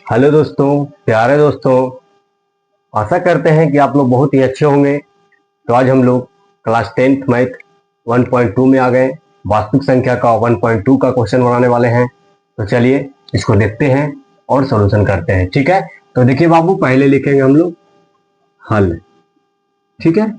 Hello दोस्तों, प्यारे दोस्तों। आशा करते हैं कि आप लोग बहुत ही अच्छे होंगे। तो आज हम लोग क्लास 10th मैथ 1.2 में आ गए। वास्तविक संख्या का 1.2 का क्वेश्चन बनाने वाले हैं। तो चलिए इसको देखते हैं और सॉल्यूशन करते हैं। ठीक है, तो देखिए बाबू, पहले लिखेंगे हम लोग हल। ठीक है,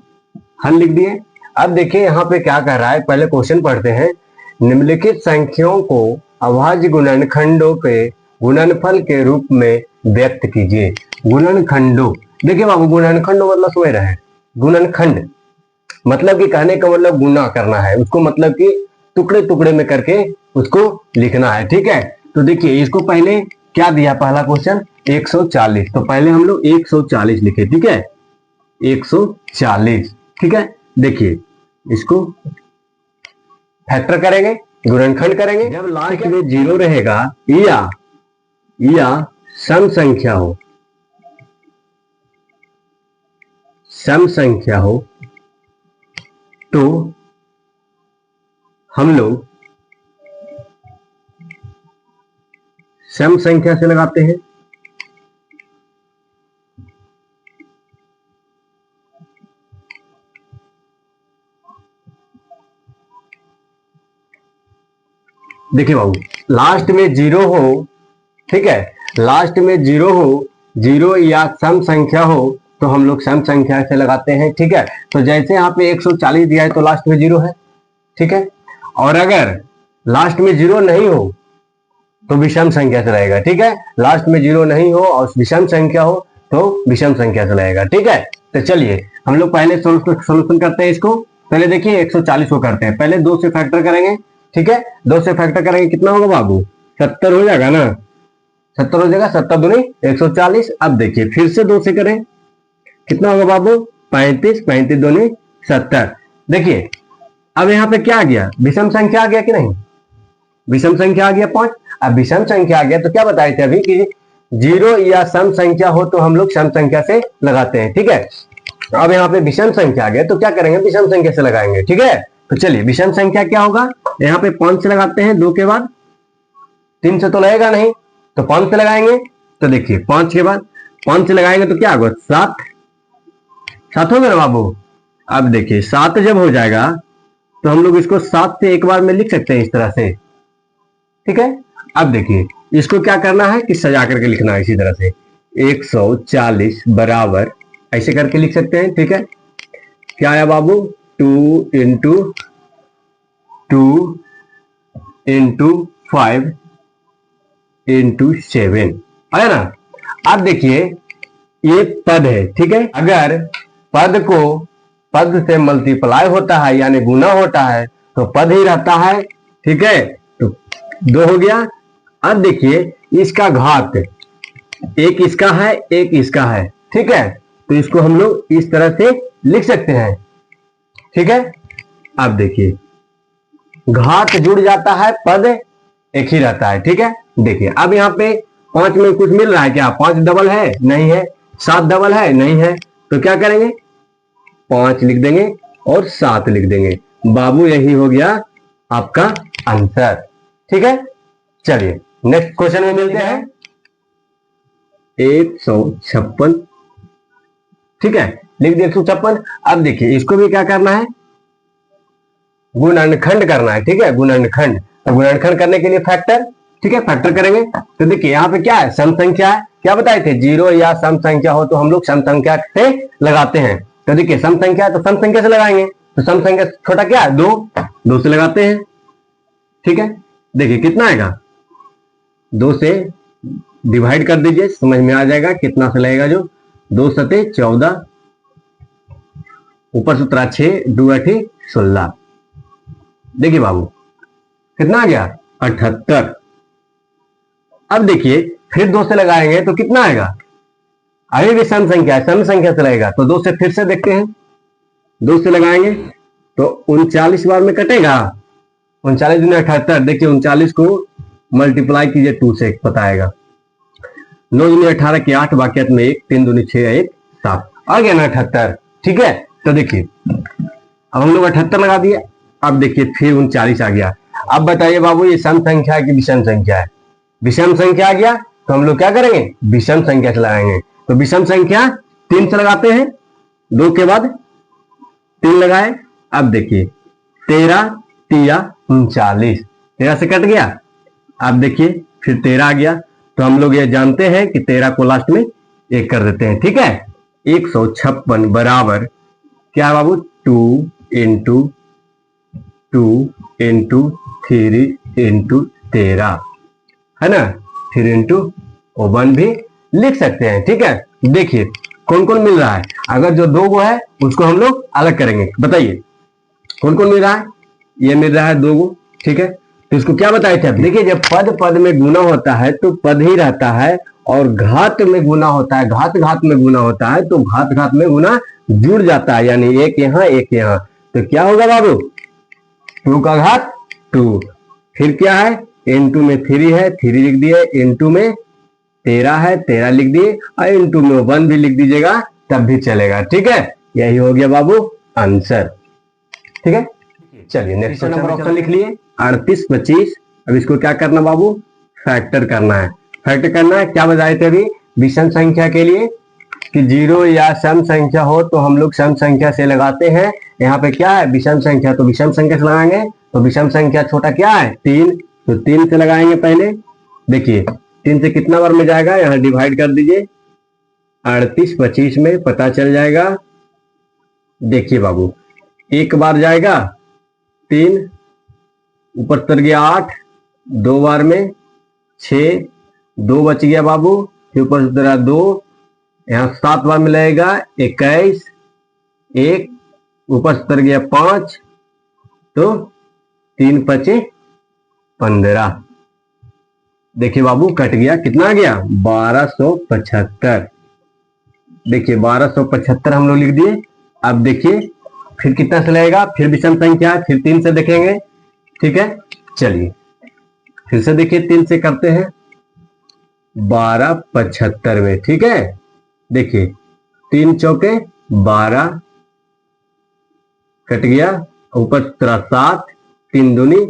हल लिख दिए। अब देखिए यहाँ पे क्या कह रहा है, पहले क्वेश्चन पढ़ते हैं। निम्नलिखित संख्याओं को अभाज्य गुणनखंडों के गुणनफल के रूप में व्यक्त कीजिए। गुणनखंडों, देखिए बाबू, गुणनखंडों मतलब समझ रहे हैं। गुणनखंड मतलब कि कहने का मतलब गुना करना है उसको, मतलब कि टुकड़े टुकड़े में करके उसको लिखना है। ठीक है, तो देखिए इसको पहले क्या दिया, पहला क्वेश्चन 140। तो पहले हम लोग 140 लिखे। ठीक है, 140। ठीक है, देखिए इसको फैक्टर करेंगे, गुणनखंड करेंगे। जब लास्ट में जीरो रहेगा या सम संख्या हो, सम संख्या हो तो हम लोग सम संख्या से लगाते हैं। देखिए बाबू, लास्ट में जीरो हो, ठीक है, लास्ट में जीरो हो, जीरो या सम संख्या हो तो हम लोग सम संख्या से लगाते हैं। ठीक है, तो जैसे यहाँ पे 140 दिया है तो लास्ट में जीरो है। ठीक है, और अगर लास्ट में जीरो नहीं हो तो विषम संख्या से रहेगा। ठीक है, लास्ट में जीरो नहीं हो और विषम संख्या हो तो विषम संख्या से रहेगा। ठीक है, तो चलिए हम लोग पहले सोल्यूशन करते हैं इसको। पहले देखिए 140 को करते हैं, पहले 2 से फैक्टर करेंगे। ठीक है, 2 से फैक्टर करेंगे, कितना होगा बाबू, 70 हो जाएगा ना, 70 हो जाएगा, 70 दूनी 140। अब देखिए फिर से 2 से करें, कितना होगा बाबू, 35, 35 दूनी 70। देखिए अब यहाँ पे क्या आ गया, विषम संख्या आ गया कि नहीं, विषम संख्या आ गया 5। अब विषम संख्या आ गया तो क्या बताए थे अभी कि जीरो या सम संख्या हो तो हम लोग सम संख्या से लगाते हैं। ठीक है, अब यहाँ पे विषम संख्या आ गया तो क्या करेंगे, विषम संख्या से लगाएंगे। ठीक है, तो चलिए विषम संख्या क्या होगा, यहाँ पे 5 से लगाते हैं, 2 के बाद 3 से तो लगेगा नहीं तो 5 से लगाएंगे। तो देखिए 5 के बाद 5 से लगाएंगे तो क्या होगा, 7, 7 हो गया ना बाबू। अब देखिए 7 जब हो जाएगा तो हम लोग इसको 7 से एक बार में लिख सकते हैं इस तरह से। ठीक है, अब देखिए इसको क्या करना है कि सजा करके लिखना है इसी तरह से, 140 बराबर ऐसे करके लिख सकते हैं। ठीक है, क्या आया बाबू, 2 इंटू 2 इंटू 5 इंटू 7 आया ना। अब देखिए ये पद है। ठीक है, अगर पद को पद से मल्टीप्लाई होता है यानी गुना होता है तो पद ही रहता है। ठीक है, तो 2 हो गया। अब देखिए इसका घात, एक इसका है एक इसका है। ठीक है, तो इसको हम लोग इस तरह से लिख सकते हैं। ठीक है, अब देखिए घात जुड़ जाता है, पद एक ही रहता है। ठीक है, देखिए अब यहाँ पे 5 में कुछ मिल रहा है क्या, 5 डबल है नहीं है, 7 डबल है नहीं है, तो क्या करेंगे 5 लिख देंगे और 7 लिख देंगे। बाबू यही हो गया आपका आंसर। ठीक है, चलिए नेक्स्ट क्वेश्चन में मिलते हैं। 156, ठीक है, लिख दिया 156। अब देखिए इसको भी क्या करना है, गुणनखंड करना है। ठीक है, गुणनखंड, तो गुणनखंड करने के लिए फैक्टर। ठीक है, फैक्टर करेंगे तो देखिए यहाँ पे क्या है, सम संख्या है। क्या बताए थे, जीरो या सम संख्या हो तो हम लोग सम संख्या से लगाते हैं। तो देखिए सम संख्या है तो सम संख्या से लगाएंगे, तो सम संख्या छोटा क्या है, 2, 2 से लगाते हैं। ठीक है, देखिए कितना आएगा, 2 से डिवाइड कर दीजिए, समझ में आ जाएगा कितना से लगेगा। जो 2 सते 14, ऊपर सूत्रा 6, 2 8 16। देखिए बाबू कितना आ गया, 78। अब देखिए फिर 2 से लगाएंगे तो कितना आएगा, अभी भी सम संख्या है, सम संख्या से लगेगा तो 2 से फिर से देखते हैं, 2 से लगाएंगे तो 39 बार में कटेगा, 39 दूनी 78। देखिए 39 को मल्टीप्लाई कीजिए 2 से, पता आएगा, 9 दूनी 18 की 8, बाकी में 1, 3 दूनी 6, 1 7 आ गया ना 78। ठीक है, तो देखिए अब हम लोग 78 लगा दिए। अब देखिए फिर 39 आ गया। अब बताइए बाबू ये सम संख्या है कि विषम संख्या है, विषम संख्या आ गया। तो हम लोग क्या करेंगे, विषम संख्या से लगाएंगे। तो विषम संख्या 3 से लगाते हैं, 2 के बाद 3 लगाए। अब देखिए 13 तिया 39, 13 से कट गया। अब देखिए फिर 13 आ गया, तो हम लोग ये जानते हैं कि 13 को लास्ट में 1 कर देते हैं, ठीक है। 156 बराबर क्या बाबू, 2 इंटू 2 इंटू 3 इंटू 13 है ना, फिर इंटू 1 भी लिख सकते हैं, ठीक है। देखिए कौन कौन मिल रहा है, अगर जो 2 गो है उसको हम लोग अलग करेंगे। बताइए कौन कौन मिल रहा है, ये मिल रहा है 2 गो, ठीक है। तो इसको क्या बताए थे, देखिए जब पद पद में गुना होता है तो पद ही रहता है, और घात में गुना होता है, घात घात में गुना होता है तो घात घात में गुना जुड़ जाता है, यानी एक यहाँ एक यहाँ। तो क्या होगा बाबू, 2 का घात 2, फिर क्या है, इंटू में 3 है 3 लिख दिए, इंटू में 13 है 13 लिख दिए, और इंटू में 1 भी लिख दीजिएगा तब भी चलेगा, ठीक है। यही हो गया बाबू आंसर, ठीक है। चलिए नेक्स्ट नंबर ऑप्शन लिख लिए 38 25। अब इसको क्या करना बाबू, फैक्टर करना है। फैक्टर करना है, क्या बताए थे अभी विषम संख्या के लिए कि 0 या सम संख्या हो तो हम लोग सम संख्या से लगाते हैं। यहाँ पे क्या है विषम संख्या, तो विषम संख्या से लगाएंगे। तो विषम संख्या छोटा क्या है 3, तो 3 से लगाएंगे पहले। देखिए 3 से कितना बार में जाएगा, यहाँ डिवाइड कर दीजिए 38 25 में, पता चल जाएगा। देखिए बाबू एक बार जाएगा 3, ऊपर उतर गया 8, 2 बार में 6, 2 बच गया बाबू, फिर ऊपर उतरा 2, यहाँ 7 बार में लगेगा 21, 1 ऊपर उतर गया 5, तो 3 5 15। देखिए बाबू कट गया, कितना आ गया 1275। देखिए 1275 हम लोग लिख दिए। अब देखिए फिर कितना से लगेगा, फिर विषम संख्या है, फिर 3 से देखेंगे, ठीक है। चलिए फिर से देखिए 3 से करते हैं 1275 में, ठीक है। देखिए 3 चौके 12, कट गया, ऊपर 7, 3 दूनी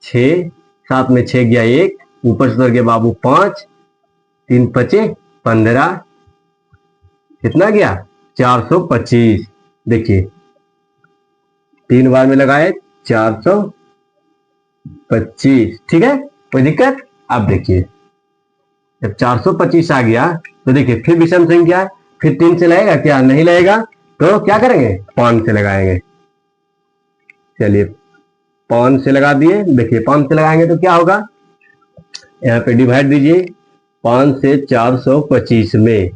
6, 7 में 6 गया 1, ऊपर से गया बाबू 5, 3 5 15, कितना गया 425। देखिए 3 बार में लगाए 425, ठीक है, कोई दिक्कत। अब देखिए जब 425 आ गया तो देखिए फिर विषम संख्या है, फिर 3 से लगेगा क्या, नहीं लगेगा, तो क्या करेंगे 5 से लगाएंगे। चलिए 5 से लगा दिए। देखिए 5 से लगाएंगे तो क्या होगा, यहाँ पे डिवाइड दीजिए 5 से 425 में,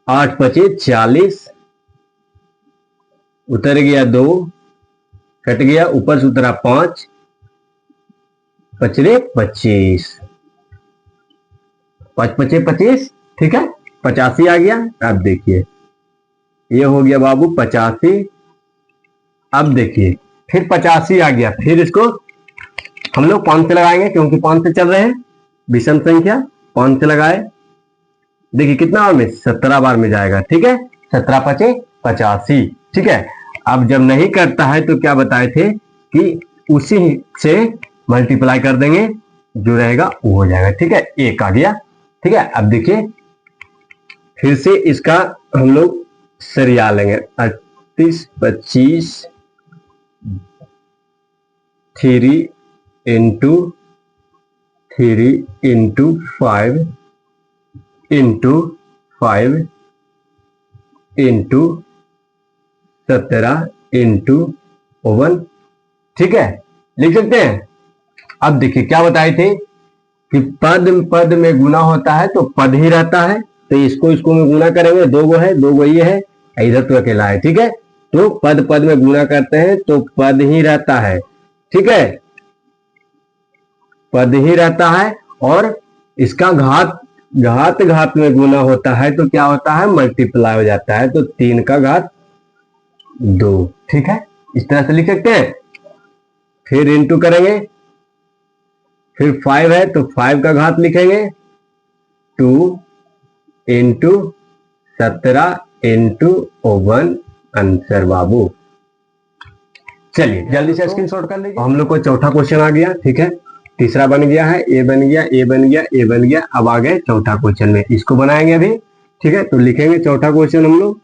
8 25 40, उतर गया 2, कट गया, ऊपर से उतरा 5, पचरे 25, 5 5 25, ठीक है, 85 आ गया। अब देखिए ये हो गया बाबू 85। अब देखिए फिर 85 आ गया, फिर इसको हम लोग 5 से लगाएंगे क्योंकि 5 से चल रहे हैं, विषम संख्या 5 से लगाए। देखिए कितना बार में 17 बार में जाएगा, ठीक है, 17 5 85, ठीक है। अब जब नहीं करता है तो क्या बताए थे कि उसी से मल्टीप्लाई कर देंगे, जो रहेगा वो हो जाएगा, ठीक है। 1 आ गया, ठीक है। अब देखिए फिर से इसका हम लोग सरिया लेंगे 38 25 3 into 3 into 5 into 5 into 17 into 1, ठीक है, लिख सकते हैं। अब देखिए क्या बताए थे कि पद पद में गुना होता है तो पद ही रहता है, तो इसको में गुना करेंगे, 2 गो है, 2 गो ये है, इधर तो अकेला है, ठीक है। तो पद पद में गुना करते हैं तो पद ही रहता है, ठीक है, पद ही रहता है। और इसका घात घात घात में गुना होता है तो क्या होता है, मल्टीप्लाई हो जाता है, तो 3 का घात 2, ठीक है, इस तरह से लिख सकते हैं। फिर इंटू करेंगे, फिर 5 है तो 5 का घात लिखेंगे, 2 इंटू 17 इंटू 1 आंसर बाबू। चलिए जल्दी से स्क्रीनशॉट कर लीजिए। हम लोग को चौथा क्वेश्चन आ गया, ठीक है। तीसरा बन गया है, ए बन गया, ए बन गया, ए बन गया। अब आ गए चौथा क्वेश्चन में, इसको बनाएंगे अभी। ठीक है, तो लिखेंगे चौथा क्वेश्चन हम लोग।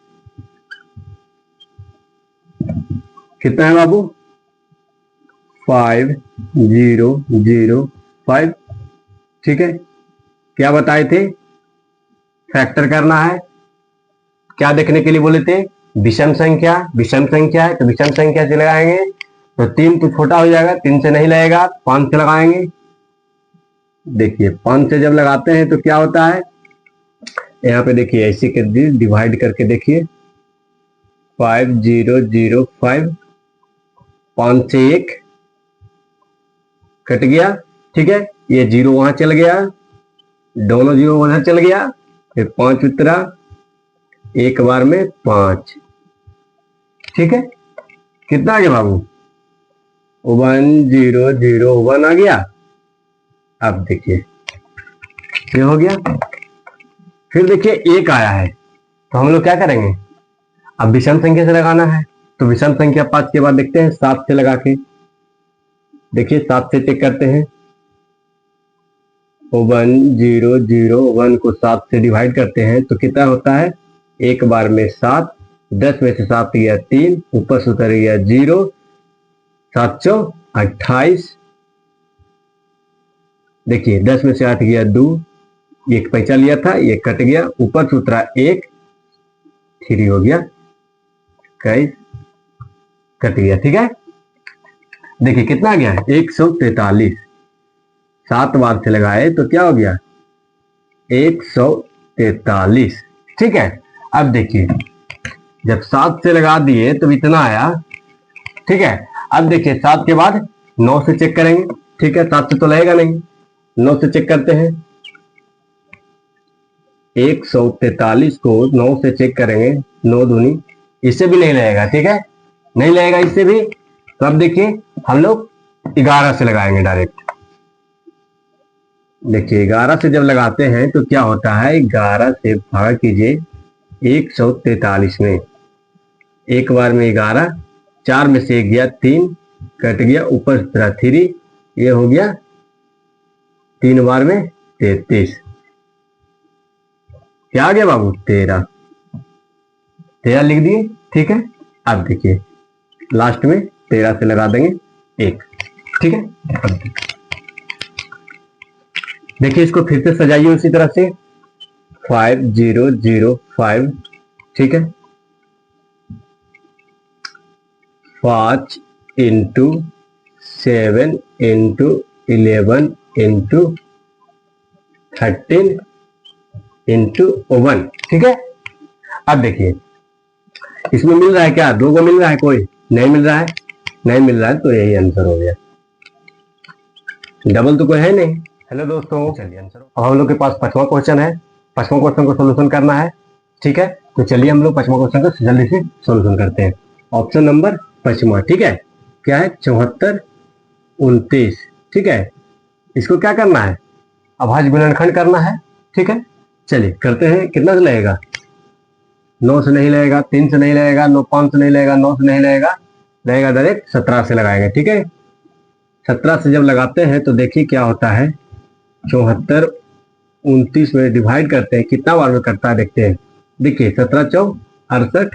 कितना है बाबू? 5005। ठीक है, क्या बताए थे? फैक्टर करना है। क्या देखने के लिए बोले थे? विषम संख्या। विषम संख्या है तो विषम संख्या से लगाएंगे, तो 3 तो छोटा हो जाएगा, 3 से नहीं लगेगा, 5 से लगाएंगे। देखिए 5 से जब लगाते हैं तो क्या होता है, यहाँ पे देखिए ऐसे कर दी, डिवाइड करके देखिए 5005, 5 से 1 कट गया। ठीक है, ये 0 वहां चल गया, दोनों 0 वहां चल गया, फिर 5 उतरा, एक बार में 5। ठीक है, कितना आ गया बाबू? 1001 आ गया। अब देखिए ये हो गया। फिर देखिए 1 आया है, तो हम लोग क्या करेंगे? अब विषम संख्या से लगाना है, तो विषम संख्या 5 के बाद देखते हैं 7 से लगा के। देखिए 7 से चेक करते हैं, 1001 को 7 से डिवाइड करते हैं तो कितना होता है? एक बार में 7, 10 में से 7 गया 3, ऊपर से उतर गया 0, 728। देखिए 10 में से 8 गया 2, एक पैसा लिया था, ये कट गया, ऊपर से उतरा 1, 3 हो गया, 21 कट गया। ठीक है, देखिए कितना गया? 143। 7 बार से लगाए तो क्या हो गया? 143। ठीक है, अब देखिए जब 7 से लगा दिए तो इतना आया। ठीक है, अब देखिए 7 के बाद 9 से चेक करेंगे। ठीक है, 7 से तो लगेगा नहीं, 9 से चेक करते हैं। 143 को 9 से चेक करेंगे, 9 दूनी, इससे भी नहीं लगेगा। ठीक है, नहीं लगेगा इससे भी, तो अब देखिए हम लोग 11 से लगाएंगे डायरेक्ट। देखिए 11 से जब लगाते हैं तो क्या होता है? 11 से भाग कीजिए 143 में, एक बार में 11, 4 में से 1 गया 3, कट गया, ऊपर से 3, ये हो गया 3 बार में 33। क्या आ गया बाबू? 13 लिख दिए। ठीक है, अब देखिए लास्ट में 13 से लगा देंगे 1। ठीक है, अब देखिए इसको फिर से सजाइए उसी तरह से, 5005। ठीक है, 5 इंटू 7 इंटू 11 इंटू 13 इंटू 1। ठीक है, अब देखिए इसमें मिल रहा है क्या? 2 को मिल रहा है? कोई नहीं मिल रहा है, नहीं मिल रहा है, तो यही आंसर हो गया। डबल तो कोई है नहीं। हेलो दोस्तों, चलिए आंसर अब हम लोग के पास 5वां क्वेश्चन है। 5वां क्वेश्चन को सोल्यूशन करना है। ठीक है, तो चलिए हम लोग 5वां क्वेश्चन को जल्दी से सोल्यूशन करते हैं। ऑप्शन नंबर 5वां, ठीक है, क्या है? 74 29। ठीक है, इसको क्या करना है? अभाज्य गुणनखंड करना है। ठीक है, चलिए करते हैं। कितना से लगेगा? 9 से नहीं लगेगा, 3 से नहीं लगेगा, 9 5 से नहीं लगेगा, 9 से नहीं लगेगा, लगेगा डायरेक्ट 17 से लगाएंगे। ठीक है, 17 से जब लगाते हैं तो देखिए क्या होता है, 74 29 में डिवाइड करते हैं, कितना बार में करता है देखते हैं। देखिए 17 चौ 68,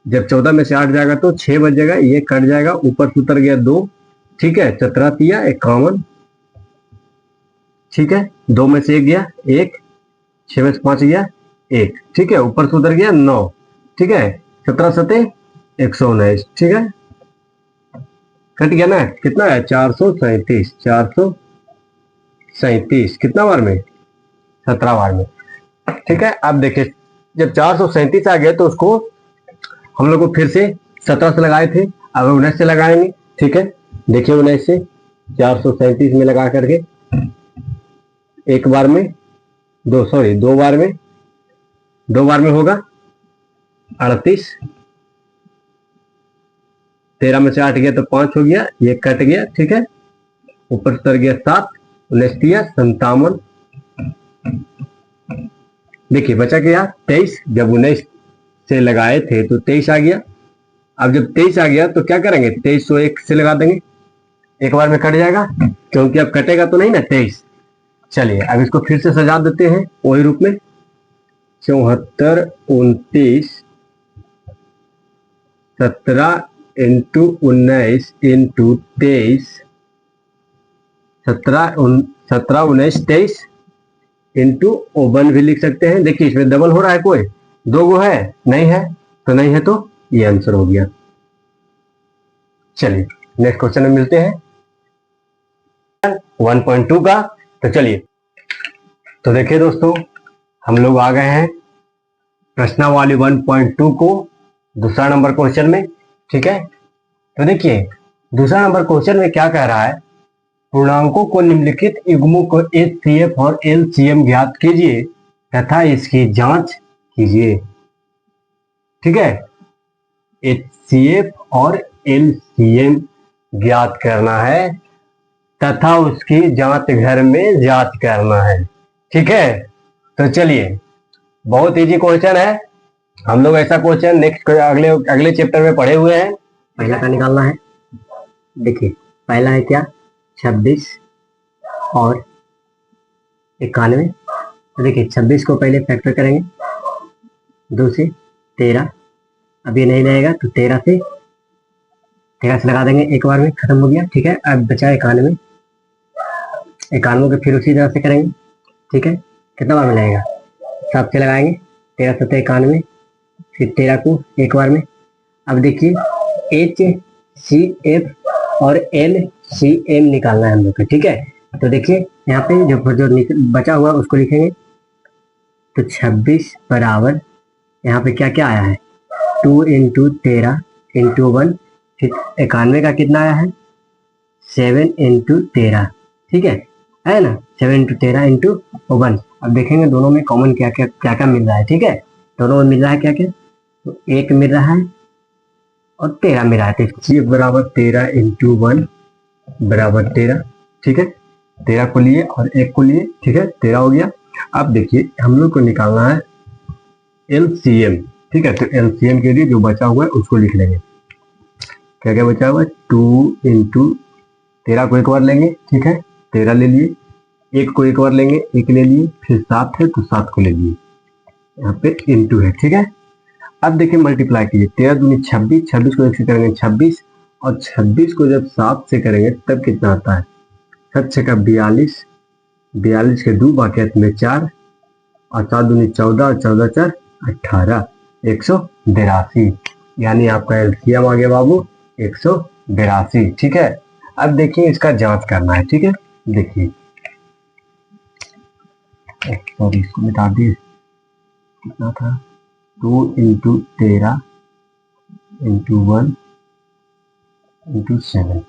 जब 14 में से 8 जाएगा तो 6 बच जाएगा, ये कट जाएगा, ऊपर से उतर गया 2। ठीक है, 17 तिया 51। ठीक है, 2 में से 1 गया 1, 6 में से 5 गया 1। ठीक है, ऊपर से उतर गया 9। ठीक है, 17 सते 119। ठीक है, कट गया ना, कितना है? 437। 437 कितना बार में? 17 बार में। ठीक है, अब देखिए जब 437 आ गया तो उसको हम लोग को फिर से 17 से लगाए थे, अब 19 से लगाएंगे। ठीक है, देखिए 19 से 437 में लगा करके एक बार में दो बार में होगा 38। 13 में से 8 गया तो 5 हो गया, ये कट गया। ठीक है, ऊपर उतर गया 7, 19 57। देखिए बचा क्या? 23। जब 19 से लगाए थे तो 23 आ गया। अब जब 23 आ गया तो क्या करेंगे? 23 को 1 से लगा देंगे, एक बार में कट जाएगा, क्योंकि अब कटेगा तो नहीं ना 23। चलिए अब इसको फिर से सजा देते हैं वही रूप में। 74, 29, 17 इंटू 19 इंटू 23, 17, 19, 23 इंटू 1 भी लिख सकते हैं। देखिए इसमें डबल हो रहा है, कोई दो गो है, नहीं है तो नहीं है, तो ये आंसर हो गया। चलिए नेक्स्ट क्वेश्चन में मिलते हैं 1.2 का। तो चलिए, तो देखिए दोस्तों, हम लोग आ गए हैं प्रश्नावली 1.2 को दूसरा नंबर क्वेश्चन में। ठीक है, तो देखिए दूसरा नंबर क्वेश्चन में क्या कह रहा है, पूर्णांकों को निम्नलिखित युग्मों को HCF और LCM ज्ञात कीजिए तथा इसकी जांच कीजिए। ठीक है, HCF और LCM ज्ञात करना है तथा उसकी जांच घर में जांच करना है। ठीक है, तो चलिए, बहुत इजी क्वेश्चन है। हम लोग ऐसा क्वेश्चन नेक्स्ट अगले चैप्टर में पढ़े हुए हैं। पहला का निकालना है। देखिए पहला है क्या, 26 और 91। तो देखिए 26 को पहले फैक्टर करेंगे, 2 से 13, अब ये नहीं रहेगा तो 13 से लगा देंगे, एक बार में खत्म हो गया। ठीक है, अब बचा 91, 91 को फिर उसी तरह से करेंगे। ठीक है, कितना बार में लगेगा, 7 से लगाएंगे, 13 7 91, फिर 13 को एक बार में। अब देखिए HCF और LCM निकालना है हम लोग को। ठीक है, तो देखिए यहाँ पे जो बचा हुआ उसको लिखेंगे। तो 26 बराबर यहाँ पे क्या क्या आया है, 2 इंटू 13 इंटू 1, फिर 91 का कितना आया है, 7 इंटू 13। ठीक है ना, 7 इंटू 13 इंटू 1। अब देखेंगे दोनों में कॉमन क्या क्या मिल रहा है। ठीक है, दोनों में मिल रहा है क्या क्या, तो 1 मिल रहा है और 13 मिल रहा है। तो ये बराबर 13 इंटू 1 बराबर 13। ठीक है, 13 को लिए और 1 को लिए। ठीक है, 13 हो गया। अब देखिए हम लोग को निकालना है LCM। ठीक है, तो LCM के लिए जो बचा हुआ है उसको लिख लेंगे। क्या क्या बचा हुआ है, 2 इंटू 13 को एक बार लेंगे। ठीक है, 13 ले लिए, 1 को एक बार लेंगे, 1 ले लिए, फिर 7 है तो 7 को ले लिए, यहाँ पे इंटू है। ठीक है, अब देखिए मल्टीप्लाई कीजिए, 13 दूनी 26, 26 को 1 से करेंगे 26, और 26 को जब 7 से करेंगे तब कितना आता है, 7 से का 42, 42 के 2 बाकी में 4, और 4 दूनी 14 और 14 4 18, 182। यानी आपका एलसीएम आ गया बाबू 182। ठीक है, अब देखिए इसका जांच करना है। ठीक है, देखिए सॉरी इसको मिटा दिए, कितना था, 2 इंटू 13 इंटू 1 इंटू 7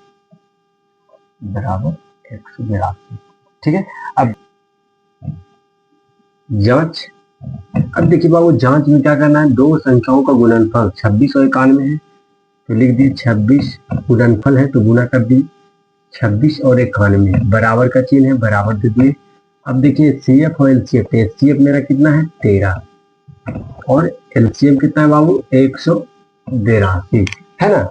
बराबर 182। ठीक है, अब जांच। अब देखिए बाबू जांच में क्या करना है, दो संख्याओं का गुणनफल 26 और 91 है, तो लिख दी 26 गुणनफल है तो गुना कर दी, 26 और 91 बराबर का चिन्ह है, बराबर दे दिए। अब देखिए CF और LCF, HCF मेरा कितना है 13 और LCM कितना है बाबू 182 है ना।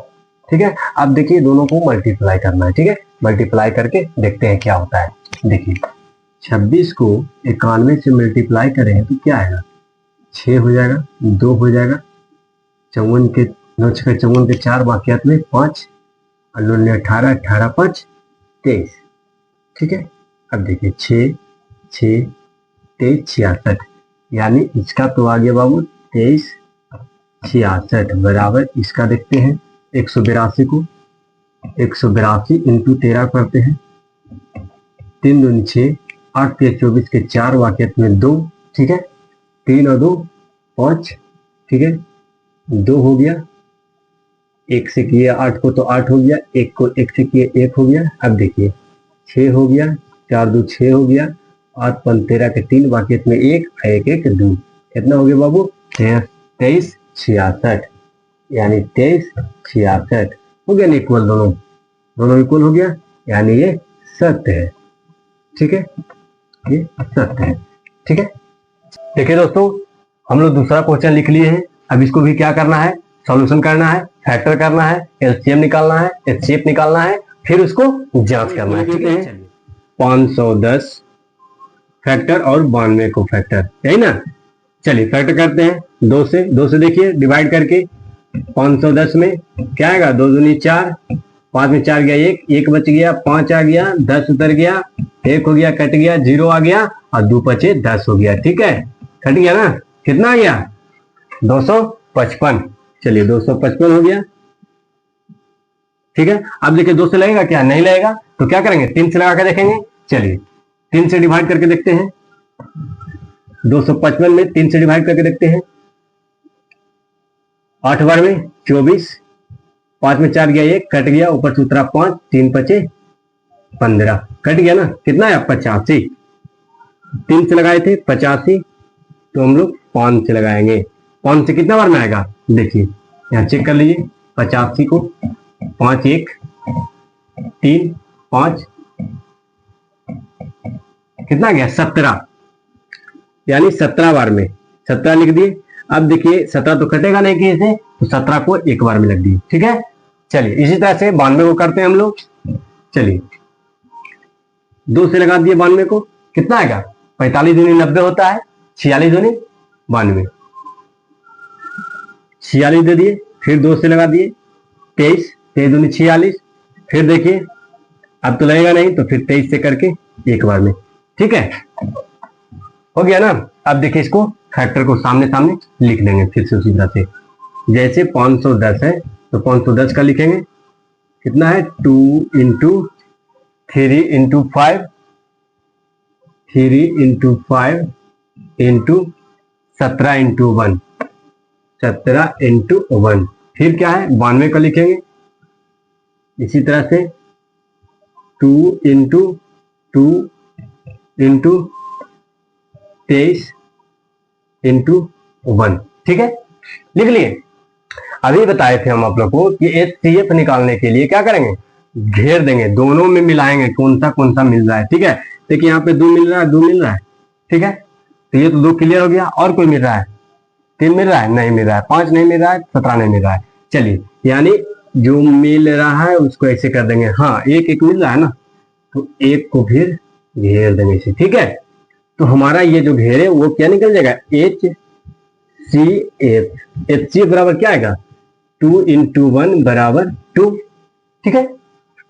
ठीक है, अब देखिए दोनों को मल्टीप्लाई करना है। ठीक है, मल्टीप्लाई करके देखते हैं क्या होता है। देखिए 26 को 91 से मल्टीप्लाई करें तो क्या आएगा, 6 हो जाएगा, 2 हो जाएगा, 54 के 9 6 54 के 4 बाकियात में 5 और 9 18 18 5 23। ठीक है, अब देखिए 6 6 23 66, यानी इसका तो आ गया बाबू 23 66 बराबर इसका देखते हैं 182 को, 182 इंटू 13 करते हैं, 3 दूनी 6 8 के 24 के 4 वाकियत में 2। ठीक है, 3 और 2 5। ठीक है, 2 हो गया, 1 से किए 8 को तो 8 हो गया, 1 को 1 से किए 1 हो गया। अब देखिए 6 हो गया, 4 2 6 हो गया, 8 5 13 के 3 वाकियत में 1 1 1 2, कितना हो गया बाबू 23 66, यानी 23 66 हो गया इक्वल, दोनों इक्वल हो गया, यानी ये सत्य है। ठीक है, ये सत्य है। ठीक है, देखिए दोस्तों हम लोग दूसरा क्वेश्चन लिख लिए हैं। अब इसको भी क्या करना है, सॉल्यूशन करना है, फैक्टर करना है, एलसीएम निकालना है, एचसीएफ निकालना है, फिर उसको जांच करना है, ठीक है। 510 फैक्टर और 92 को फैक्टर, यही ना। चलिए फैक्टर करते हैं, 2 से देखिए डिवाइड करके 510 में क्या आएगा, 2 दूनी 4, 5 में 4 गया 1 बच गया, 5 आ गया, 10 उतर गया, 1 हो गया कट गया, 0 आ गया और 2 बचे 10 हो गया, ठीक है। कट गया ना, कितना आ गया 255। चलिए 255 हो गया, ठीक है। अब देखिए 2 से लगेगा क्या, नहीं लगेगा, तो क्या करेंगे 3 से लगा के देखेंगे। चलिए 3 से डिवाइड करके देखते हैं, 255 में 3 से डिवाइड करके देखते हैं। 8 बार में 24, 5 में 4 गया 1 कट गया, ऊपर से उतरा 5, 3 बचे 15, कट गया ना, कितना है 85। 3 से लगाए थे 85, तो हम लोग 5 से लगाएंगे। 5 से कितना बार में आएगा, देखिए यहाँ चेक कर लीजिए, 85 को 5 1 3 5 कितना गया 17, यानी 17 बार में 17 लिख दिए। अब देखिए 17 तो कटेगा नहीं किसी से, तो 17 को एक बार में लग दिए, ठीक है। चलिए इसी तरह से 92 को करते हैं हम लोग। चलिए 2 से लगा दिए 92 को, कितना आएगा 45 दूनी 90 होता है, 46 दूनी 92, 46 दे दिए। फिर 2 से लगा दिए 23, 23 दूनी 46, फिर देखिए अब तो लगेगा नहीं, तो फिर 23 से करके एक बार में, ठीक है, हो गया ना। अब देखिए इसको फैक्टर को सामने सामने लिख लेंगे फिर से उसी तरह से, जैसे 510 है तो 510 का लिखेंगे, कितना है 2 into 3 into 5, 3 into 5 into 17 into 1, 17 into 1, फिर क्या है 92 का लिखेंगे इसी तरह से 2 इंटू 2 इंटू 23 इंटू 1, ठीक है, लिख लिए। अभी बताए थे हम आप लोग को कि HCF निकालने के लिए क्या करेंगे, घेर देंगे, दोनों में मिलाएंगे कौन सा मिल रहा है, ठीक है। देखिए यहाँ पे 2 मिल रहा है, 2 मिल रहा है, ठीक है, तो ये तो 2 क्लियर हो गया। और कोई मिल रहा है, 3 मिल रहा है, नहीं मिल रहा है, 5 नहीं मिल रहा है, 17 नहीं मिल रहा है। चलिए यानी जो मिल रहा है उसको ऐसे कर देंगे, हाँ एक मिल रहा है ना, तो एक को फिर घेर देंगे इसे, ठीक है। तो हमारा ये जो घेर है वो क्या निकल जाएगा, HCF बराबर क्या आएगा 2 इंटू 1 बराबर 2, ठीक है।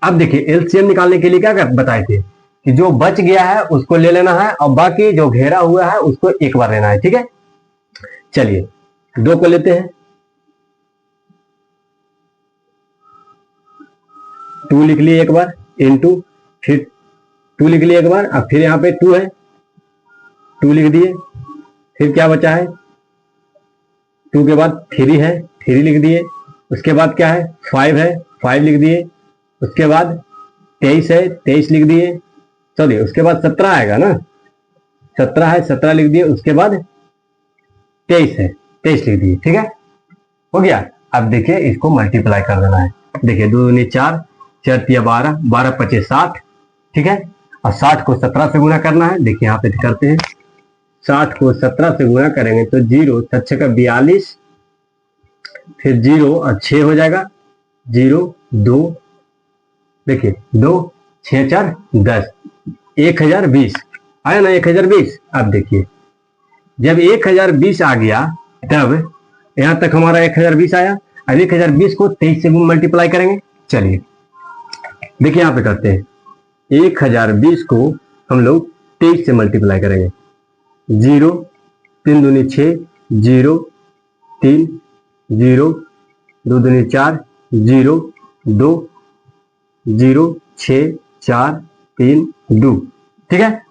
अब देखिए एलसीएम निकालने के लिए क्या बताए थे कि जो बच गया है उसको ले लेना है और बाकी जो घेरा हुआ है उसको एक बार लेना है, ठीक है। चलिए 2 को लेते हैं, 2 लिख लिए एक बार, इंटू फिर 2 लिख लिए एक बार, अब फिर यहाँ पे 2 है, 2 लिख दिए, फिर क्या बचा है 2 के बाद 3 है, 3 लिख दिए, उसके बाद क्या है 5 है, 5 लिख दिए, उसके बाद 23 है, 23 लिख दिए, चलिए उसके बाद 17 आएगा ना, 17 है, 17 लिख दिए, उसके बाद 23 है, 23 लिख दिए, ठीक है, हो गया। अब देखिए इसको मल्टीप्लाई कर देना है, देखिए 2 दूनी 4, 4 तिया 12, 12 पचे 60, ठीक है, और 60 को 17 से गुना करना है। देखिए यहाँ पे करते हैं, 60 को 17 से गुना करेंगे तो 0 6 का 42, फिर 0 और 6 हो जाएगा, 0 2, देखिए 2 6 4 10, 1020 आया ना 1020। अब देखिए जब 1020 आ गया तब यहां तक हमारा 1020 आया, अब 1020 को 23 से मल्टीप्लाई करेंगे। चलिए देखिए यहां पे करते हैं, 1020 को हम लोग 23 से मल्टीप्लाई करेंगे, 0 3 दूनी 6, 0 3 0 2 दूनी 4, 0 2 0 6 4 3 2, ठीक है,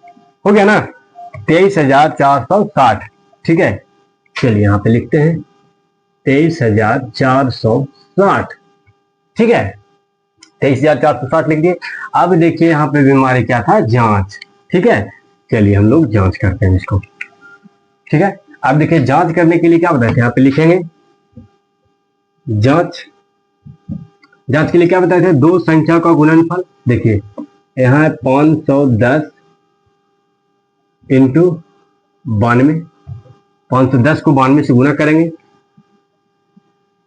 हो गया ना 23,460, ठीक है। चलिए यहाँ पे लिखते हैं 23,460, ठीक है, 23,460 लिख दिए। अब देखिए यहाँ पे बीमारी क्या था, जांच, ठीक है। चलिए हम लोग जांच करते हैं इसको, ठीक है। अब देखिए जांच करने के लिए क्या बताए थे, यहाँ पे लिखेंगे जांच के लिए क्या बताए थे, 2 संख्या का गुणनफल। देखिए यहाँ है 510 इंटू 92, 510 को 92 से गुना करेंगे,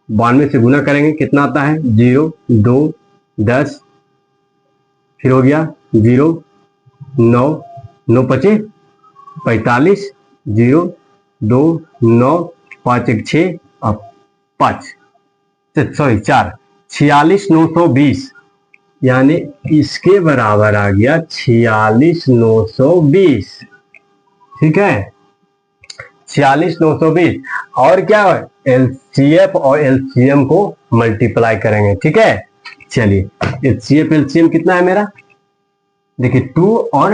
92 से गुना करेंगे कितना आता है 0 2 10 फिर हो गया 0, 9, 9 पचे 45, 0, 2, 9, 5 1 6 और 5, सॉरी 4, 46,920, यानी इसके बराबर आ गया 46,920। ठीक है, 46,920। और क्या है, एलसीएफ और एलसीएम को मल्टीप्लाई करेंगे। ठीक है, चलिए एचसीएफ एलसीएम कितना है मेरा, देखिए 2 और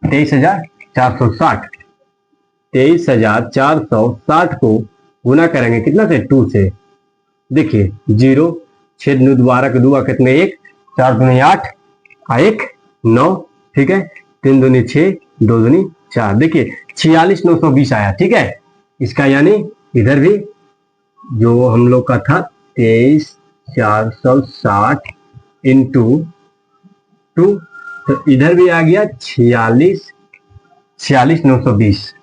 23,460, 23,460 को गुना करेंगे कितना से, 2 से। देखिए 0, 6 12 के 2 कितने, 1, 4 दूनी 8, 1 9, ठीक है, 3 दूनी 6, 2 दूनी 4। देखिए 46,920 आया। ठीक है, इसका यानी इधर भी जो हम लोग का था 23,460 इंटू 2, तो इधर भी आ गया 46,920।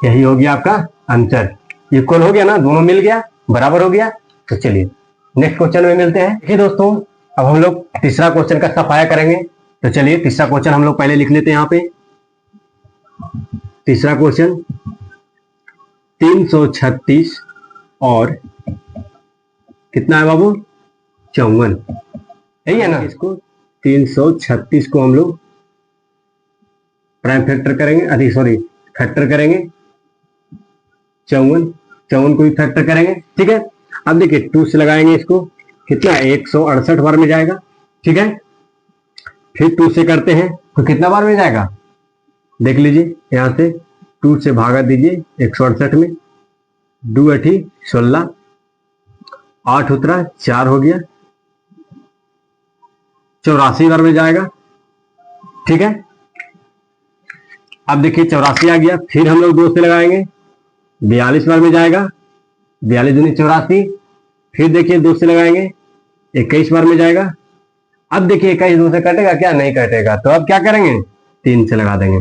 यही हो गया आपका आंसर। इक्वल हो गया ना, दोनों मिल गया, बराबर हो गया। तो चलिए नेक्स्ट क्वेश्चन में मिलते हैं। देखिए दोस्तों, अब हम लोग तीसरा क्वेश्चन का सफाया करेंगे। तो चलिए तीसरा क्वेश्चन हम लोग पहले लिख लेते हैं यहाँ पे। तीसरा क्वेश्चन 336 और कितना है बाबू, 54, यही है ना। इसको 336 को हम लोग प्राइम फैक्टर करेंगे, अधिक सॉरी फैक्टर करेंगे, 54 को भी फैक्टर करेंगे। ठीक है, अब देखिए 2 से लगाएंगे इसको, कितना 168 बार में जाएगा। ठीक है, फिर 2 से करते हैं तो कितना बार में जाएगा, देख लीजिए यहां से 2 से भागा दीजिए 168 में, 2 8 16, 8 उतरा 4 हो गया, 84 बार में जाएगा। ठीक है, अब देखिए 84 आ गया, फिर हम लोग 2 से लगाएंगे, 42 बार में जाएगा, 42 दूनी 84, फिर देखिए 2 से लगाएंगे 21 बार में जाएगा। अब देखिए 21 2 से कटेगा क्या, नहीं कटेगा, तो अब क्या करेंगे, 3 से लगा देंगे,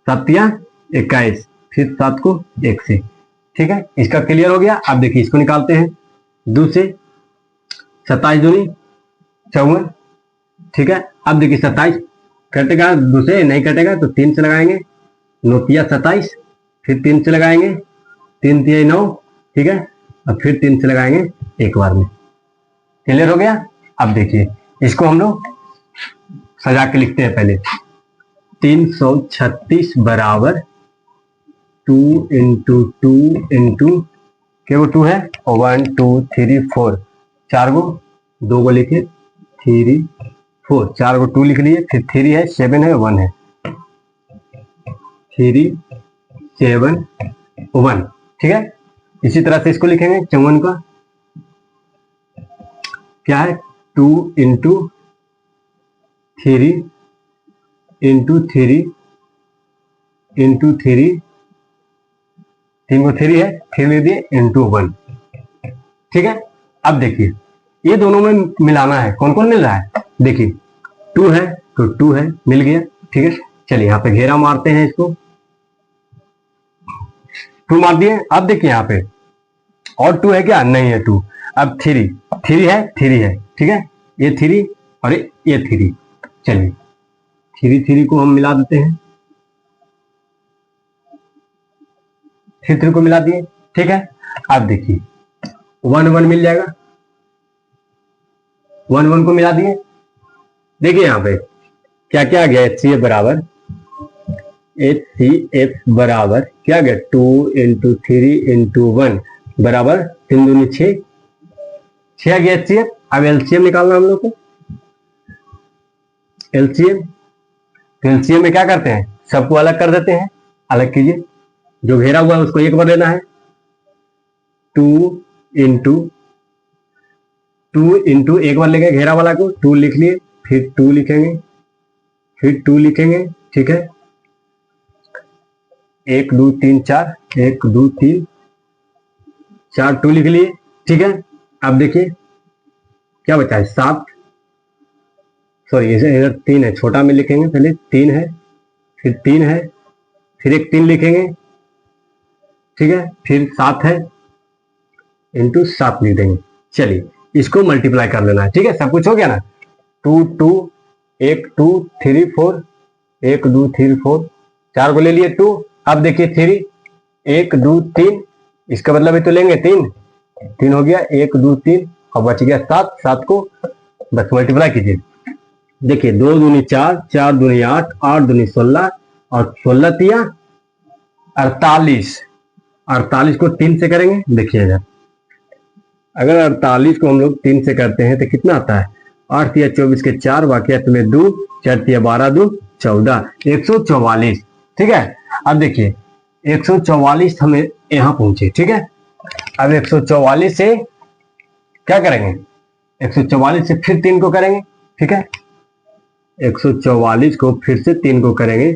7 या 21, फिर 7 को 1 से। ठीक है, इसका क्लियर हो गया। अब देखिए इसको निकालते हैं, 2 से 27 दूनी 54। ठीक है, अब देखिए 27 कटेगा, 2 से नहीं कटेगा तो 3 से लगाएंगे, 9 तिया 27, फिर 3 से लगाएंगे, 3 तिया 9। ठीक है, अब फिर 3 से लगाएंगे एक बार में। क्लियर हो गया। अब देखिए इसको हम लोग सजा के लिखते हैं पहले, 336 बराबर 2 इंटू 2 इंटू क्या, वो 2 है, 1 2 3 4, 4 गो 2 को लिखे 3 4, 4 को 2 लिख लिए, फिर 3 है 7 है 1 है, 3 7 1। ठीक है, इसी तरह से इसको लिखेंगे 54 का, क्या है 2 इंटू 3 इंटू 3 इंटू 3, 3 को 3 है, फिर ले दिए इंटू 1। ठीक है, अब देखिए ये दोनों में मिलाना है, कौन कौन मिल रहा है, देखिए 2 है तो 2 है, मिल गया। ठीक है, चलिए यहाँ पे घेरा मारते हैं, इसको 2 मार दिए। अब देखिए यहाँ पे और 2 है क्या, नहीं है 2। अब 3 है, 3 है। ठीक है, ये 3 और ये 3, चलिए 3 को हम मिला देते हैं, 3 को मिला दिए। ठीक है, अब देखिए 1 1 मिल जाएगा, 1 1 को मिला दिए। देखिए यहाँ पे क्या क्या आ गया, HCF बराबर, HCF बराबर क्या आ गया, 2 इंटू 3 इंटू 1 बराबर 3 दूनी 6, 6 आ गया HCF। अब LCM निकालना हम लोग को, LCM, तो LCM में क्या करते हैं, सबको अलग कर देते हैं, अलग कीजिए, जो घेरा हुआ है उसको एक बार लेना है, 2 इंटू एक बार लेंगे घेरा वाला को, 2 लिख लिए, फिर 2 लिखेंगे, फिर 2 लिखेंगे। ठीक है, 1 2 3 4, 1 2 3 4, 2 लिख लिए। ठीक है, अब देखिए क्या बचा है, 7, सॉरी इधर 3 है, छोटा में लिखेंगे, पहले 3 है, फिर 3 है, फिर एक 3 लिखेंगे। ठीक है, फिर 7 है, इंटू 7 लिख देंगे। चलिए इसको मल्टीप्लाई कर लेना है, ठीक है। सब कुछ हो गया ना। 2 2 1 2 3 4 1 2 3 4 4 को ले लिए 2। अब देखिए 3 1 2 3, इसका मतलब है तो लेंगे 3 हो गया 1 2 3 और बच गया 7। 7 को बस मल्टीप्लाई कीजिए। देखिए 2 दूनी 4 4 दूनी 8 8 दूनी 16 और 16 तिया 48। 48 को 3 से करेंगे। देखिए इधर अगर 48 को हम लोग 3 से करते हैं तो कितना आता है? 8 तिया 24 के 4 वाक्यत में 2 4 तिया 12 2 14 144, ठीक है। अब देखिए 144 हमें यहां पहुंचे, ठीक है। अब 144 से क्या करेंगे? 144 से फिर 3 को करेंगे, ठीक है। 144 को फिर से 3 को करेंगे।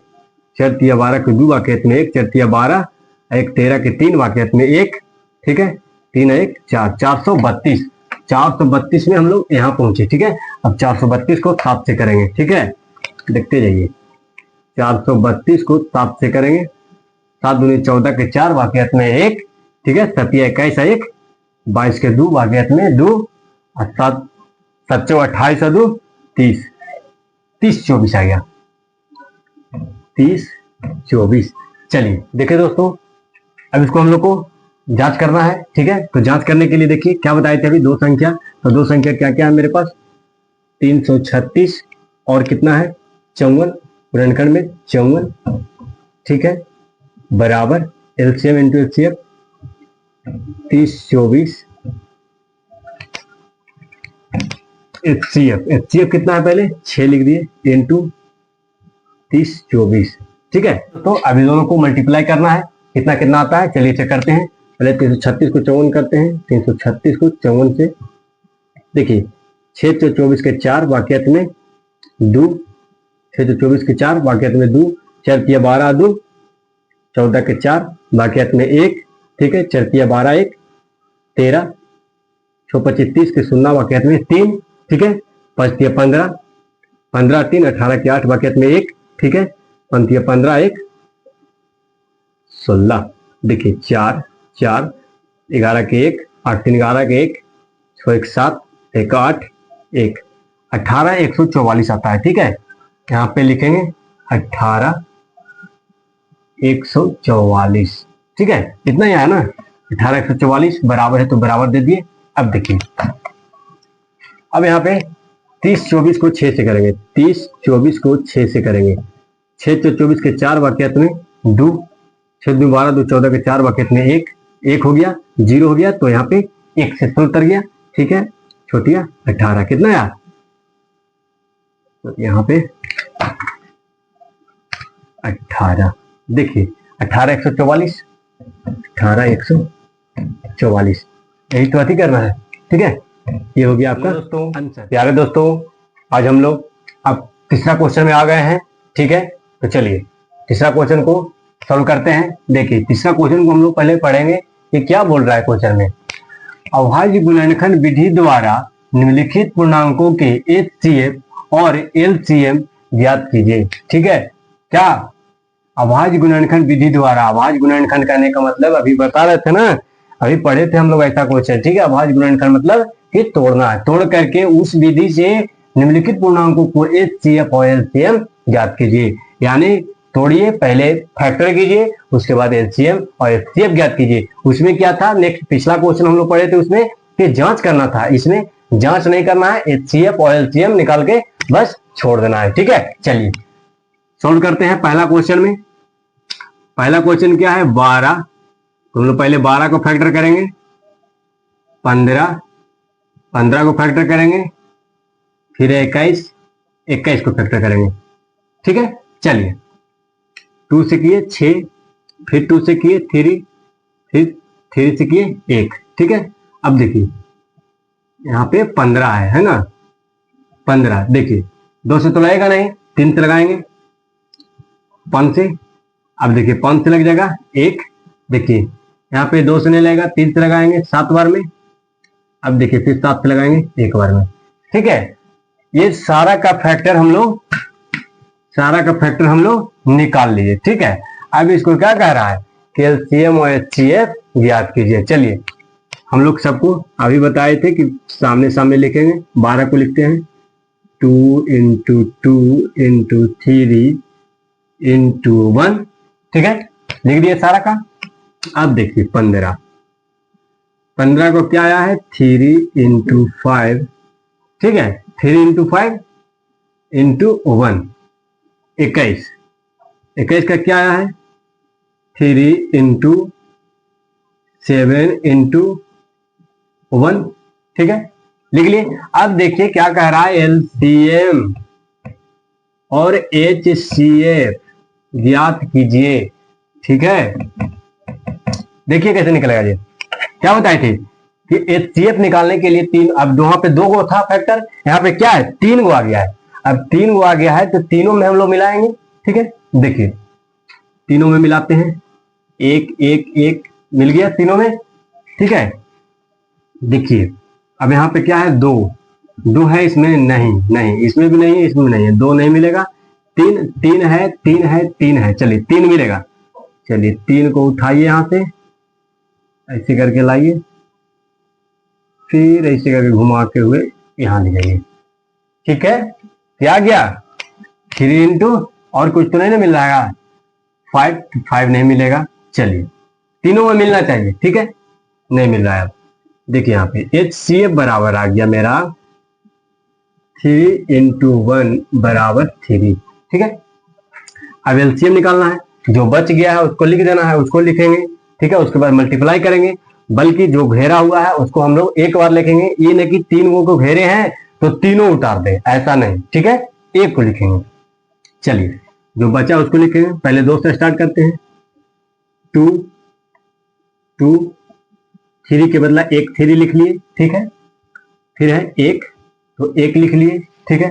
4 तिया 12 के 2 वाक्यत में 1 4 तिया 12 1 13 के 3 वाक्यत में 1, ठीक है। 3 1 4 432। 432 में हम लोग यहाँ पहुंचे, ठीक है। अब 432 को 7 से करेंगे, ठीक है। देखते जाइए 432 को 7 से करेंगे। 7 दूनी 14 के 4 वाक्यत में 1, ठीक है। 7 21 1 22 के 2 वाक्यत में 2 और 7 7 28 2 30 30 24 आ गया 30 24। चलिए देखिए दोस्तों, अब इसको हम लोग को जांच करना है, ठीक है। तो जांच करने के लिए देखिए क्या बताए थे अभी, दो संख्या। तो दो संख्या क्या क्या है मेरे पास? 336 और कितना है? 54, गुणनखंड में 54, ठीक है, बराबर एलसीएम इंटू एचसीएफ 30 24 एचसीएफ कितना है पहले 6 लिख दिए इंटू 30 24, ठीक है। तो अभी दोनों को मल्टीप्लाई करना है, कितना कितना आता है चलिए चेक करते हैं। पहले 336 को 54 करते हैं। 336 को 54 से देखिए 6 24 के 4 वाक्यत में 2, 6 24 के 4 वाक्यत में 2 4 तिया 12 2 14 के 4 वाक्यत में 1, ठीक है। 4 तिया 12 1 13 6 25 30 के 0 वाक्यत में 3, ठीक है। 5 तिया 15 15 3 18 के 8 वाक्यत में 1, ठीक है। 5 तिया 15 1 16। देखिए 4 4 11 के 1 8 3 11 के 1 6 1 7 1 8 1 18 144 आता है, ठीक है। यहाँ पे लिखेंगे 18 144, ठीक है। इतना ही है ना, 18 144 बराबर है तो बराबर दे दिए। अब देखिए अब यहाँ पे 30 24 को 6 से करेंगे। 30 24 को 6 से करेंगे। 6 24 के 4 वाक्यत में 2 6 2 12 2 14 के 4 वाक्यत में 1 1 हो गया 0 हो गया, तो यहाँ पे 1 से उतर गया, ठीक है। छोटिया 18 कितना यार? तो यहाँ पे 18 देखिए 18 144 18 144 यही तो अति करना है, ठीक है। ये हो गया आपका दोस्तों आंसर। प्यारे दोस्तों आज हम लोग अब तीसरा क्वेश्चन में आ गए हैं, ठीक है। तो चलिए तीसरा क्वेश्चन को सॉल्व करते हैं। देखिए तीसरा क्वेश्चन को हम लोग पहले पढ़ेंगे कि क्या बोल रहा है क्वेश्चन में। अभाज्य गुणनखंड विधि द्वारा निम्नलिखित पूर्णांकों के एचसीएफ और एलसीएम ज्ञात कीजिए, ठीक है। क्या अभाज्य गुणनखंड विधि द्वारा, अभाज्य गुणनखंड करने का मतलब अभी बता रहे थे ना, अभी पढ़े थे हम लोग ऐसा क्वेश्चन, ठीक है। अभाज्य गुणनखंड मतलब कि तोड़ना है, तोड़ करके उस विधि से निम्नलिखित पूर्णांकों को एचसीएफ और एलसीएम ज्ञात कीजिए। यानी तोड़िए, पहले फैक्टर कीजिए, उसके बाद एलसीएम और एचसीएफ ज्ञात कीजिए। उसमें क्या था, नेक्स्ट पिछला क्वेश्चन हम लोग पढ़े थे उसमें कि जांच करना था, इसमें जांच नहीं करना है, एचसीएफ और एलसीएम निकाल के बस छोड़ देना है, ठीक है। चलिए सॉल्व करते हैं पहला क्वेश्चन में। पहला क्वेश्चन क्या है 12, तो हम लोग पहले 12 को फैक्टर करेंगे, 15 को फैक्टर करेंगे, फिर 21 को फैक्टर करेंगे, ठीक है। चलिए 2 से किए 6, फिर 2 से किए 3, फिर 3 से किए 1, ठीक है। अब देखिए यहाँ पे 15 है ना, 15 देखिए 2 से तो लगेगा नहीं, 3 से लगाएंगे, 5 से। अब देखिए 5 से लग जाएगा 1, देखिए यहाँ पे 2 से नहीं लगेगा, 3 से लगाएंगे 7 बार में। अब देखिए फिर 7 से लगाएंगे 1 बार में, ठीक है। ये सारा का फैक्टर हम लोग निकाल लीजिए, ठीक है। अब इसको क्या कह रहा है कि एलसीएम और एचसीएफ ज्ञात कीजिए। चलिए हम लोग सबको अभी बताए थे कि सामने सामने लिखेंगे। 12 को लिखते हैं 2 इंटू 2 इंटू 3 इंटू 1, ठीक है, लिख दिए सारा का। अब देखिए 15 को क्या आया है 3 इंटू 5, ठीक है, 3 इंटू 5 इंटू 1, 21 का क्या आया है 3 इंटू 7 इंटू 1, ठीक है, लिख लिए। अब देखिए क्या कह रहा है एलसीएम और एचसीएफ ज्ञात कीजिए, ठीक है। देखिए कैसे निकलेगा ये, क्या बताए थे कि एचसीएफ निकालने के लिए 3, अब वहां पे 2 गो था फैक्टर, यहाँ पे क्या है 3 गो आ गया है। अब 3 गो आ गया है तो तीनों में हम लोग मिलाएंगे, ठीक है। देखिए तीनों में मिलाते हैं, 1 1 1 मिल गया तीनों में, ठीक है। देखिए अब यहाँ पे क्या है 2 है, इसमें नहीं, इसमें भी नहीं है, इसमें भी नहीं है, 2 नहीं मिलेगा। 3 है, 3 है, 3 है, चलिए 3 मिलेगा। चलिए 3 को उठाइए यहां से, ऐसे करके लाइए, फिर ऐसे करके घुमा के हुए यहां ले जाइए, ठीक है। क्या गया 3 इंटू और कुछ तो नहीं ना मिल रहा है 5 नहीं मिलेगा। चलिए तीनों में मिलना चाहिए, ठीक है, नहीं मिल रहा है। अब देखिए यहाँ पे HCF बराबर आ गया मेरा 3 इंटू 1 बराबर 3, ठीक है। अब एलसीएम निकालना है, जो बच गया है उसको लिख देना है, उसको लिखेंगे, ठीक है। उसके बाद मल्टीप्लाई करेंगे, बल्कि जो घेरा हुआ है उसको हम लोग एक बार लिखेंगे, ये नहीं कि 3 को घेरे हैं तो तीनों उतार दे, ऐसा नहीं, ठीक है, एक को लिखेंगे। चलिए जो बचा उसको लिखेंगे, पहले 2 से स्टार्ट करते हैं, 2 2 3 के बदला 1 3 लिख लिए, ठीक है। फिर है 1 तो 1 लिख लिए, ठीक है।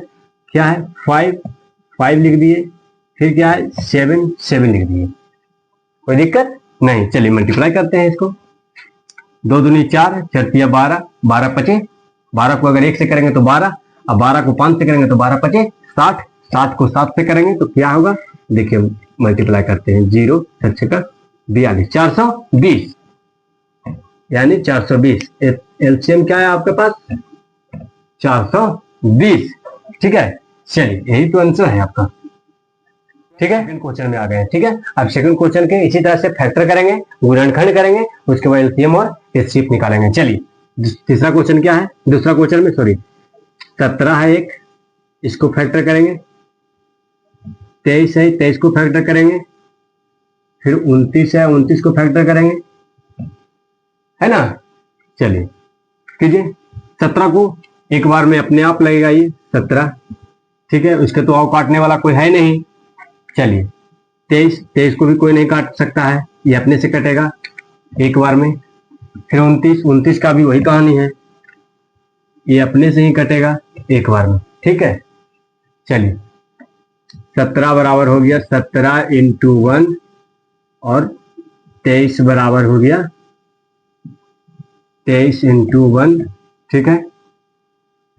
क्या है 5 लिख दिए, फिर क्या है 7 लिख दिए, कोई दिक्कत नहीं। चलिए मल्टीप्लाई करते हैं इसको, 2 दूनी 4, 4 तिया 12, 12 पचे, 12 को अगर 1 से करेंगे तो 12, अब 12 को 5 से करेंगे तो 12 पचे 60, 60 को 7 से करेंगे तो क्या होगा, देखिए मल्टीप्लाई करते हैं, 0 6 का 42, 420, यानी 420। एलसीएम क्या है आपके पास 420, ठीक है। चलिए यही तो आंसर है आपका, ठीक है। सेकंड क्वेश्चन में आ गए हैं, ठीक है। अब सेकंड क्वेश्चन के इसी तरह से फैक्टर करेंगे, गुणनखंड करेंगे, उसके बाद एलसीएम और एचसीएफ निकालेंगे। चलिए तीसरा क्वेश्चन क्या है, दूसरा क्वेश्चन में सॉरी 17 है एक, इसको फैक्टर करेंगे, 23 है 23 को फैक्टर करेंगे, फिर 29 है 29 को फैक्टर करेंगे, है ना। चलिए कीजिए, 17 को एक बार में अपने आप लगेगा ये 17, ठीक है, उसके तो और काटने वाला कोई है नहीं। चलिए 23 को भी कोई नहीं काट सकता है, ये अपने से कटेगा एक बार में। फिर 29 का भी वही कहानी है, ये अपने से ही कटेगा एक बार में, ठीक है। चलिए 17 बराबर हो गया 17 इंटू 1 और 23 बराबर हो गया 23 इंटू 1, ठीक है।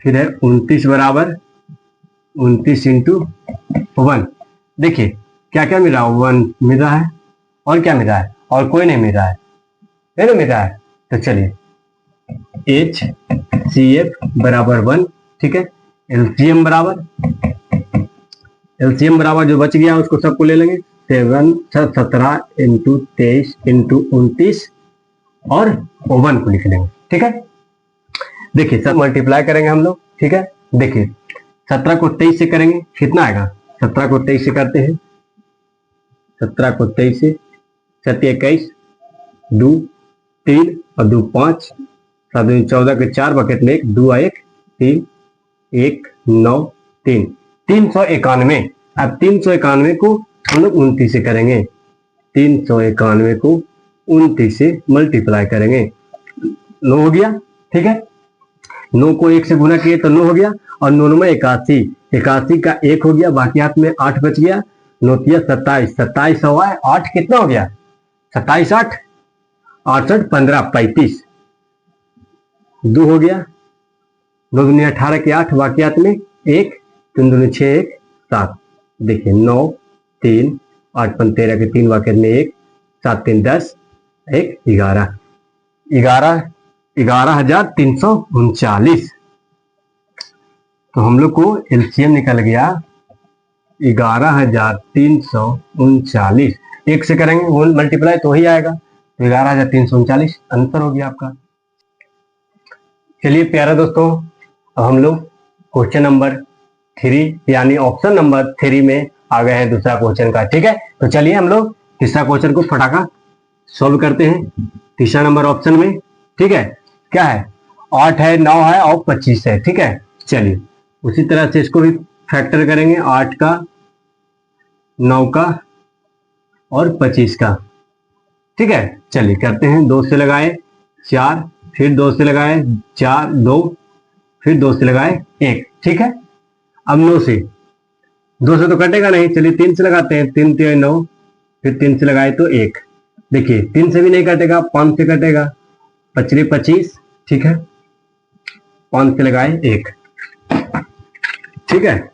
फिर है 29 बराबर 29 इंटू 1। देखिए क्या क्या मिल रहा है, 1 मिल रहा है और क्या मिल रहा है, और कोई नहीं मिल रहा है, नहीं ना मिल रहा है। तो चलिए HCF बराबर 1, ठीक है। एलसीएम बराबर जो बच गया उसको सबको ले लेंगे, 17 इंटू 23 इंटू 29 और 1 को लिख लेंगे, ठीक है। देखिए सब मल्टीप्लाई करेंगे हम लोग, ठीक है। देखिए 17 को 23 से करेंगे कितना आएगा, 17 को 23 से करते हैं, 17 को 23 से 7 21, 2 3 और 2 5, 7 14 के 4 बकेट में 1, 2 1 3 1 9 3, 391। अब 391 को हम लोग 29 से करेंगे, 391 को 29 से मल्टीप्लाई करेंगे, 9 हो गया, ठीक है। 9 को 1 से गुना किए तो 9 हो गया, और 9 में 81, 81 का 1 हो गया, बाकी हाथ में 8 बच गया, 9 27, 27 हुआ है 8 कितना हो गया 27 8 68 15 35, 2 हो गया, 2 दूनी 18 के 8, बाकी हाथ में 1, 3 दूनी 6 1 7। देखिए 9 3 8 5 13 के 3 बाकी में 1, 7 3 10 1 11, 11 11,339। तो हम लोग को एलसीएम निकल गया 11,339। एक से करेंगे वो मल्टीप्लाई तो ही आएगा, तो 11,339 आंसर हो गया आपका। चलिए प्यारे दोस्तों, अब हम लोग क्वेश्चन नंबर 3 यानी ऑप्शन नंबर 3 में आ गए हैं दूसरा क्वेश्चन का। ठीक है, तो चलिए हम लोग तीसरा क्वेश्चन को फटाका सॉल्व करते हैं तीसरा नंबर ऑप्शन में। ठीक है, क्या है, 8 है, 9 है और 25 है। ठीक है, चलिए उसी तरह से इसको भी फैक्टर करेंगे, 8 का, 9 का और 25 का। ठीक है, चलिए करते हैं। 2 से लगाए 4, फिर 2 से लगाए 4, 2, फिर 2 से लगाए 1। ठीक है, अब 9 से, 2 से तो कटेगा नहीं, चलिए 3 से लगाते हैं। 3 3 9, फिर 3 से लगाए तो 1। देखिए 3 से भी नहीं कटेगा, 5 से कटेगा, 25 25। ठीक है, 5 से लगाए 1। ठीक है,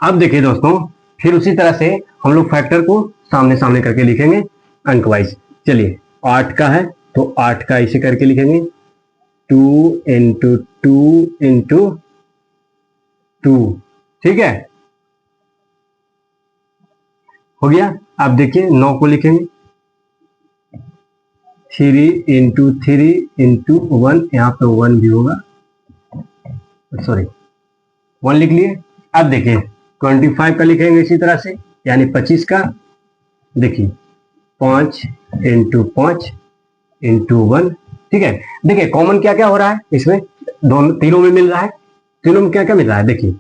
अब देखिए दोस्तों, फिर उसी तरह से हम लोग फैक्टर को सामने सामने करके लिखेंगे अंक वाइज। चलिए 8 का है तो 8 का इसे करके लिखेंगे 2 इंटू 2 इंटू 2। ठीक है, हो गया। अब देखिए 9 को लिखेंगे 3 इंटू 3 इंटू 1, यहाँ पे 1 भी होगा, सॉरी 1 लिख लिए। अब देखिए 25 का लिखेंगे इसी तरह से, यानी 25 का। देखिए 5 इंटू 5 इंटू 1। ठीक है, देखिए कॉमन क्या क्या हो रहा है इसमें, दोनों तीनों में मिल रहा है। तीनों में क्या क्या मिल रहा है, देखिए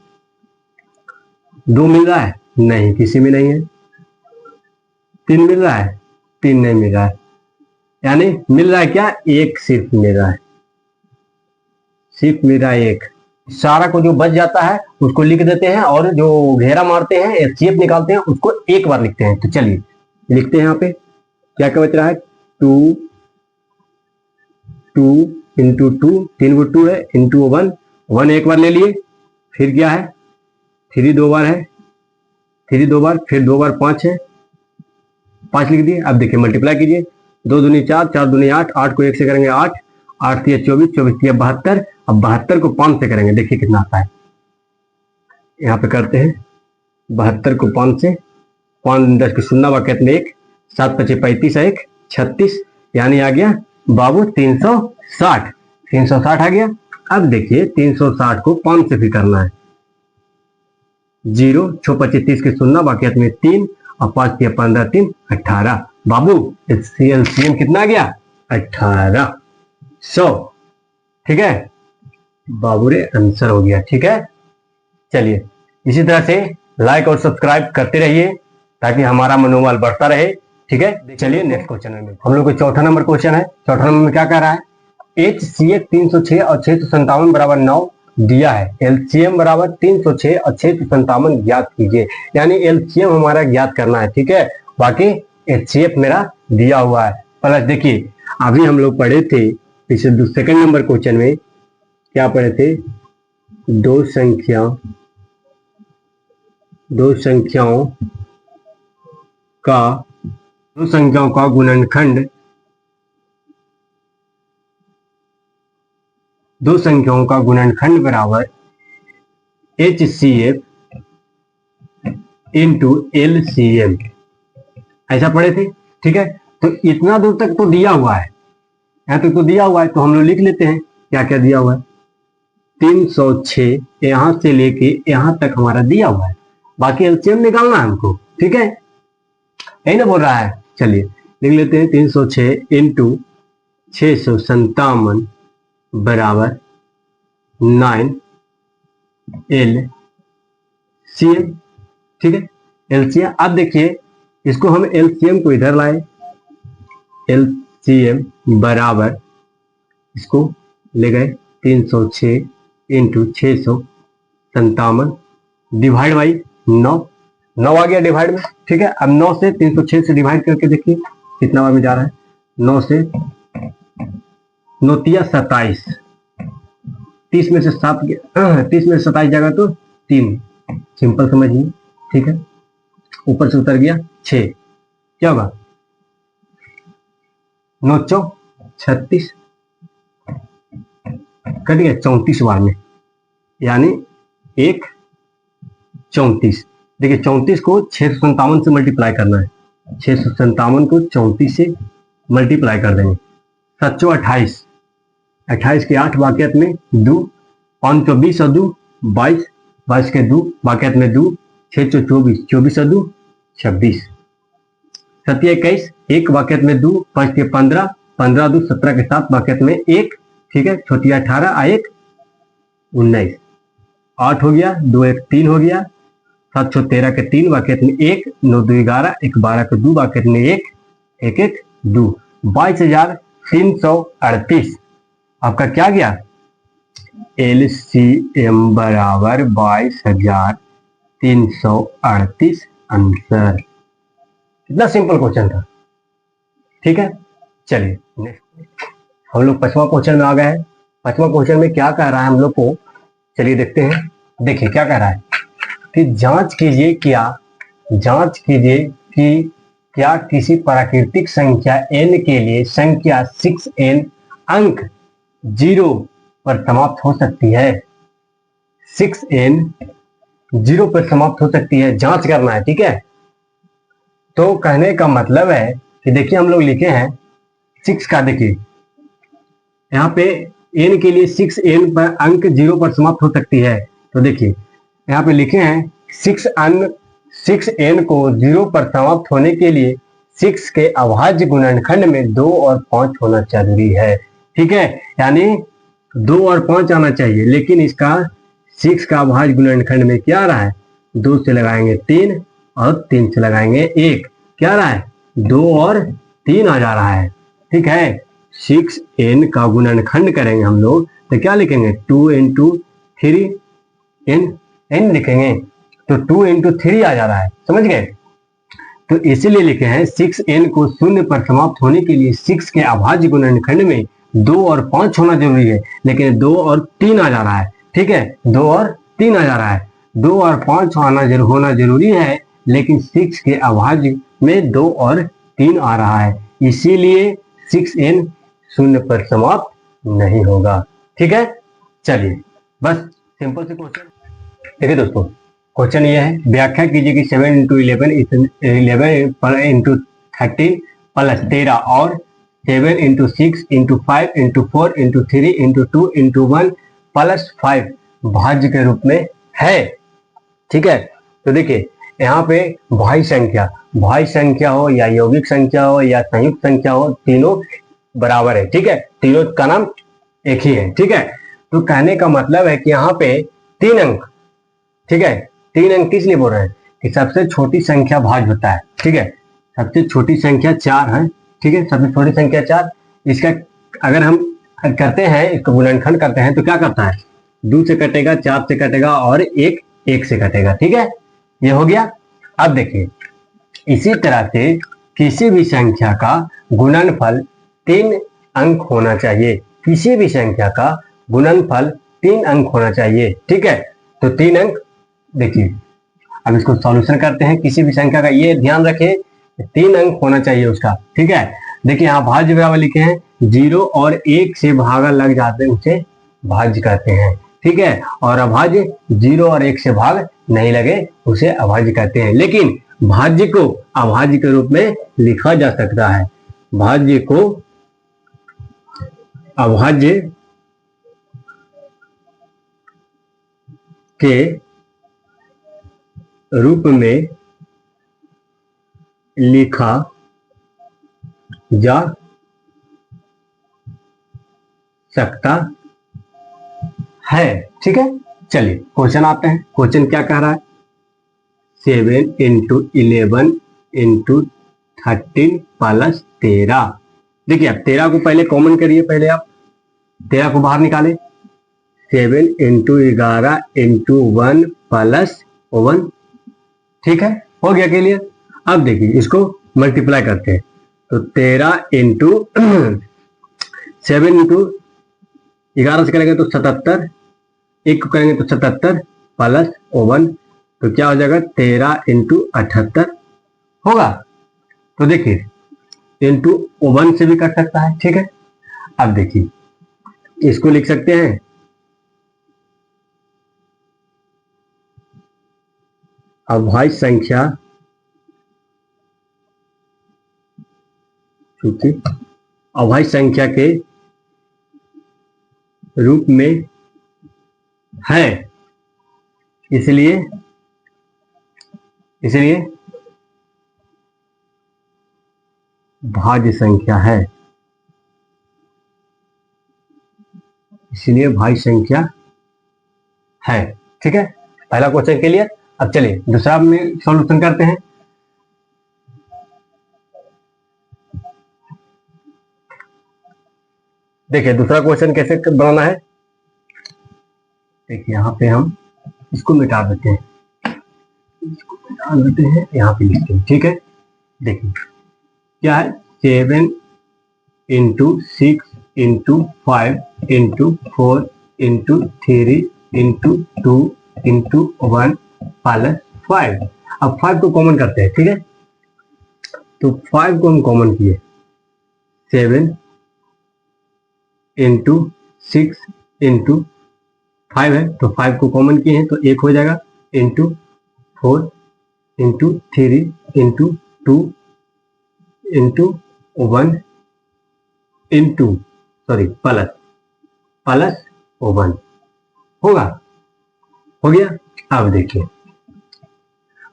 2 मिल रहा है, नहीं किसी में नहीं है। 3 मिल रहा है, 3 नहीं मिल रहा है, यानी मिल रहा है क्या, 1 सिर्फ मिल रहा है, सिर्फ मिल रहा है 1। सारा को जो बच जाता है उसको लिख देते हैं, और जो घेरा मारते हैं एचसीएफ निकालते हैं उसको एक बार लिखते हैं। तो चलिए लिखते हैं, यहाँ पे क्या क्या बच रहा है, 2 2 इंटू 2, 3 को 2 है, इंटू 1, 1 एक बार ले लिए, फिर क्या है 3 2 बार है, 3 2 बार, फिर 2 बार 5 है, 5 लिख दिए। अब देखिए मल्टीप्लाई कीजिए, 2 दूनी 4, 4 दूनी 8, 8 को 1 से करेंगे 8, 8 3 24, 24 3 72। अब 72 को 5 से करेंगे, देखिए कितना आता है। यहाँ पे करते हैं 72 को 5 से, 5 10 की शून्य बाकी में 1, 7 25 35 1 36, यानी आ गया बाबू 360। 360 आ गया। अब देखिए 360 को 5 से भी करना है, 0 6 25 30 की शून्य बाकी में 3 और 5 3 15 3 18। बाबू एलसीएम कितना आ गया, 1800। ठीक है बाबू रे, आंसर हो गया। ठीक है, चलिए इसी तरह से लाइक और सब्सक्राइब करते रहिए ताकि हमारा मनोबल बढ़ता रहे। ठीक है, चलिए नेक्स्ट क्वेश्चन में हम लोग को चौथा नंबर क्वेश्चन है। चौथा नंबर में क्या कह रहा है, HCF 306 और 657 बराबर 9 दिया है, एलसीएम बराबर 306 और 657 ज्ञात कीजिए। यानी एलसीएम हमारा ज्ञात करना है। ठीक है, बाकी HCF मेरा दिया हुआ है। प्लस देखिए अभी हम लोग पढ़े थे पिछले सेकंड नंबर क्वेश्चन में, क्या पढ़े थे, दो संख्याओं का गुणनखंड, दो संख्याओं का गुणनखंड बराबर HCF इंटू LCM, ऐसा पढ़े थे। ठीक है, तो इतना दूर तक तो दिया हुआ है, यहाँ तक तो दिया हुआ है, तो हम लोग लिख लेते हैं क्या क्या दिया हुआ है। 306 यहां से लेके यहां तक हमारा दिया हुआ है, बाकी एलसीएम निकालना है हमको। ठीक है, यही ना बोल रहा है। चलिए लिख लेते हैं 306 इंटू 657 बराबर 9 LCM। ठीक है, एलसीएम। अब देखिए इसको हम एलसीएम को इधर लाए, एलसीएम बराबर इसको ले गए 306 इंटू 657 डिवाइड बाई 9, 9 आ गया डिवाइड में। ठीक है, अब 9 से 306 से डिवाइड करके देखिए कितना बार में जा रहा है, 9 से 9 तिया 27, 30 में से 7 गया, 30 में से 27 जाएगा तो 3, सिंपल समझिए। ठीक है, ऊपर से उतर गया 6, क्या होगा 9 चौ 36, कट गया 34 बार में, यानी 1 34। देखिए 34 को 657 से मल्टीप्लाई करना है, 657 को 34 से मल्टीप्लाई कर देंगे, 728, 28 के 8 बाकियत में 2, 5 24 और 2 22, 22 के 2 बाकियत में 2, 6 24, 24 और 2 26, 7 21, 1 बाकियत में 2, 5 के 15, 15 2 17 के 7 बाकियत में 1, ठीक है, छोटी 18 1 19, 8 हो गया, 2 1 3 हो गया, 7 13 के 3 बाकियत में 1, 9 2 11, 1 12 के 2 बाकियत में 1, 1 1 2, 22,338 आपका क्या गया, LCM बराबर 22,338 आंसर। कितना सिंपल क्वेश्चन था, ठीक है। चलिए नेक्स्ट हम लोग 5वां क्वेश्चन में आ गए हैं। 5वां क्वेश्चन में क्या कह रहा है हम लोग को, चलिए देखते हैं। देखिए क्या कह रहा है कि जांच कीजिए कि क्या किसी प्राकृतिक संख्या n के लिए संख्या 6n अंक 0 पर समाप्त हो सकती है। 6n 0 पर समाप्त हो सकती है, जांच करना है, ठीक है। तो कहने का मतलब है कि देखिए हम लोग लिखे हैं 6 का, देखिए यहाँ पे n के लिए 6n पर अंक 0 पर समाप्त हो सकती है। तो देखिए यहाँ पे लिखे हैं 6n को 0 पर समाप्त होने के लिए 6 के अभाज्य गुणनखंड में 2 और 5 होना जरूरी है, ठीक है। यानी 2 और 5 आना चाहिए, लेकिन इसका 6 का अभाज्य गुणनखंड में क्या आ रहा है, 2 से लगाएंगे 3 और 3 से लगाएंगे 1, क्या आ रहा है 2 और 3 आ जा रहा है, ठीक है। 6n का गुणनखंड करेंगे हम लोग तो क्या लिखेंगे 2 into 3n लिखेंगे, तो 2 into 3 आ जा रहा है, समझ गए। तो इसीलिए लिखे हैं 6n को 0 पर समाप्त होने के लिए 6 के अभाज्य गुणनखंड में 2 और 5 होना जरूरी है, लेकिन 2 और 3 आ जा रहा है, ठीक है, 2 और 3 आ जा रहा है। 2 और 5 होना जरूरी है, लेकिन 6 के अभाज्य में 2 और 3 आ रहा है, इसीलिए 6n 0 पर समाप्त नहीं होगा, ठीक है। चलिए बस सिंपल से क्वेश्चन देखिए दोस्तों। क्वेश्चन ये है, व्याख्या कीजिए कि 7 into 11 into 13 प्लस 13 और 7 into 6 into 5 into 4 into 3 into 2 into 1 plus 5 भाज्य के रूप में है, ठीक है। तो देखिए यहाँ पे भाज्य संख्या हो या यौगिक संख्या हो या संयुक्त संख्या हो, तीनों बराबर है, ठीक है, तीनों का नाम एक ही है, ठीक है। तो कहने का मतलब है कि यहाँ पे 3 अंक, ठीक है, 3 अंक किस लिए बोल रहे हैं कि सबसे छोटी संख्या भाज्य होता है, ठीक है। सबसे छोटी संख्या 4 है, ठीक है, सबसे छोटी संख्या 4। इसका अगर हम करते हैं, इसको गुणनखंड करते हैं तो क्या करता है, 2 से कटेगा, 4 से कटेगा और 1 से कटेगा, ठीक है, ये हो गया। अब देखिए इसी तरह से किसी भी संख्या का गुणनफल 3 अंक होना चाहिए, किसी भी संख्या का गुणनफल 3 अंक होना चाहिए, ठीक है। तो 3 अंक, देखिए अब इसको सॉल्यूशन करते हैं। किसी भी संख्या का ये ध्यान रखें 3 अंक होना चाहिए उसका, ठीक है। देखिए यहाँ भाज्य बराबर लिखे हैं, 0 और 1 से भागा लग जाते हैं उसे भाज्य कहते हैं, ठीक है। और अभाज्य 0 और 1 से भाग नहीं लगे उसे अभाज्य कहते हैं। लेकिन भाज्य को अभाज्य के रूप में लिखा जा सकता है, भाज्य को अभाज्य के रूप में लिखा जा सकता है, ठीक है। चलिए क्वेश्चन आते हैं। क्वेश्चन क्या कह रहा है, 7 into 11 into 13 प्लस 13। देखिए अब 13 को पहले कॉमन करिए, पहले आप 13 को बाहर निकाले, 7 into 11 into 1 प्लस 1, ठीक है, हो गया क्लियर। अब देखिए इसको मल्टीप्लाई करते हैं, तो 13 इंटू 7 इंटू 11 से करेंगे तो 77, 1 को करेंगे तो 77 प्लस 1, तो क्या हो जाएगा 13 इंटू 78 होगा। तो देखिए इंटू 1 से भी कर सकता है, ठीक है। अब देखिए इसको लिख सकते हैं अभाज्य संख्या, क्योंकि अभाज्य संख्या के रूप में है, इसलिए भाज्य संख्या है, इसलिए भाज्य संख्या है। ठीक है, पहला क्वेश्चन क्लियर। अब चलिए दूसरा में सॉल्यूशन करते हैं। देखिए दूसरा क्वेश्चन कैसे बनाना है। देखिए यहाँ पे हम इसको मिटा देते हैं, यहाँ पे लिखते हैं। ठीक है, देखिए क्या है, 7 into 6 into 5 into 4 into 3 into 2 into 1 plus 5। अब 5 को कॉमन करते हैं। ठीक है, तो 5 को हम कॉमन किए, 7 इंटू 6 इंटू 5 है, तो 5 को कॉमन किए हैं तो 1 हो जाएगा, into 4 into 3 into 2 into 1 into plus 1 होगा, हो गया। अब देखिए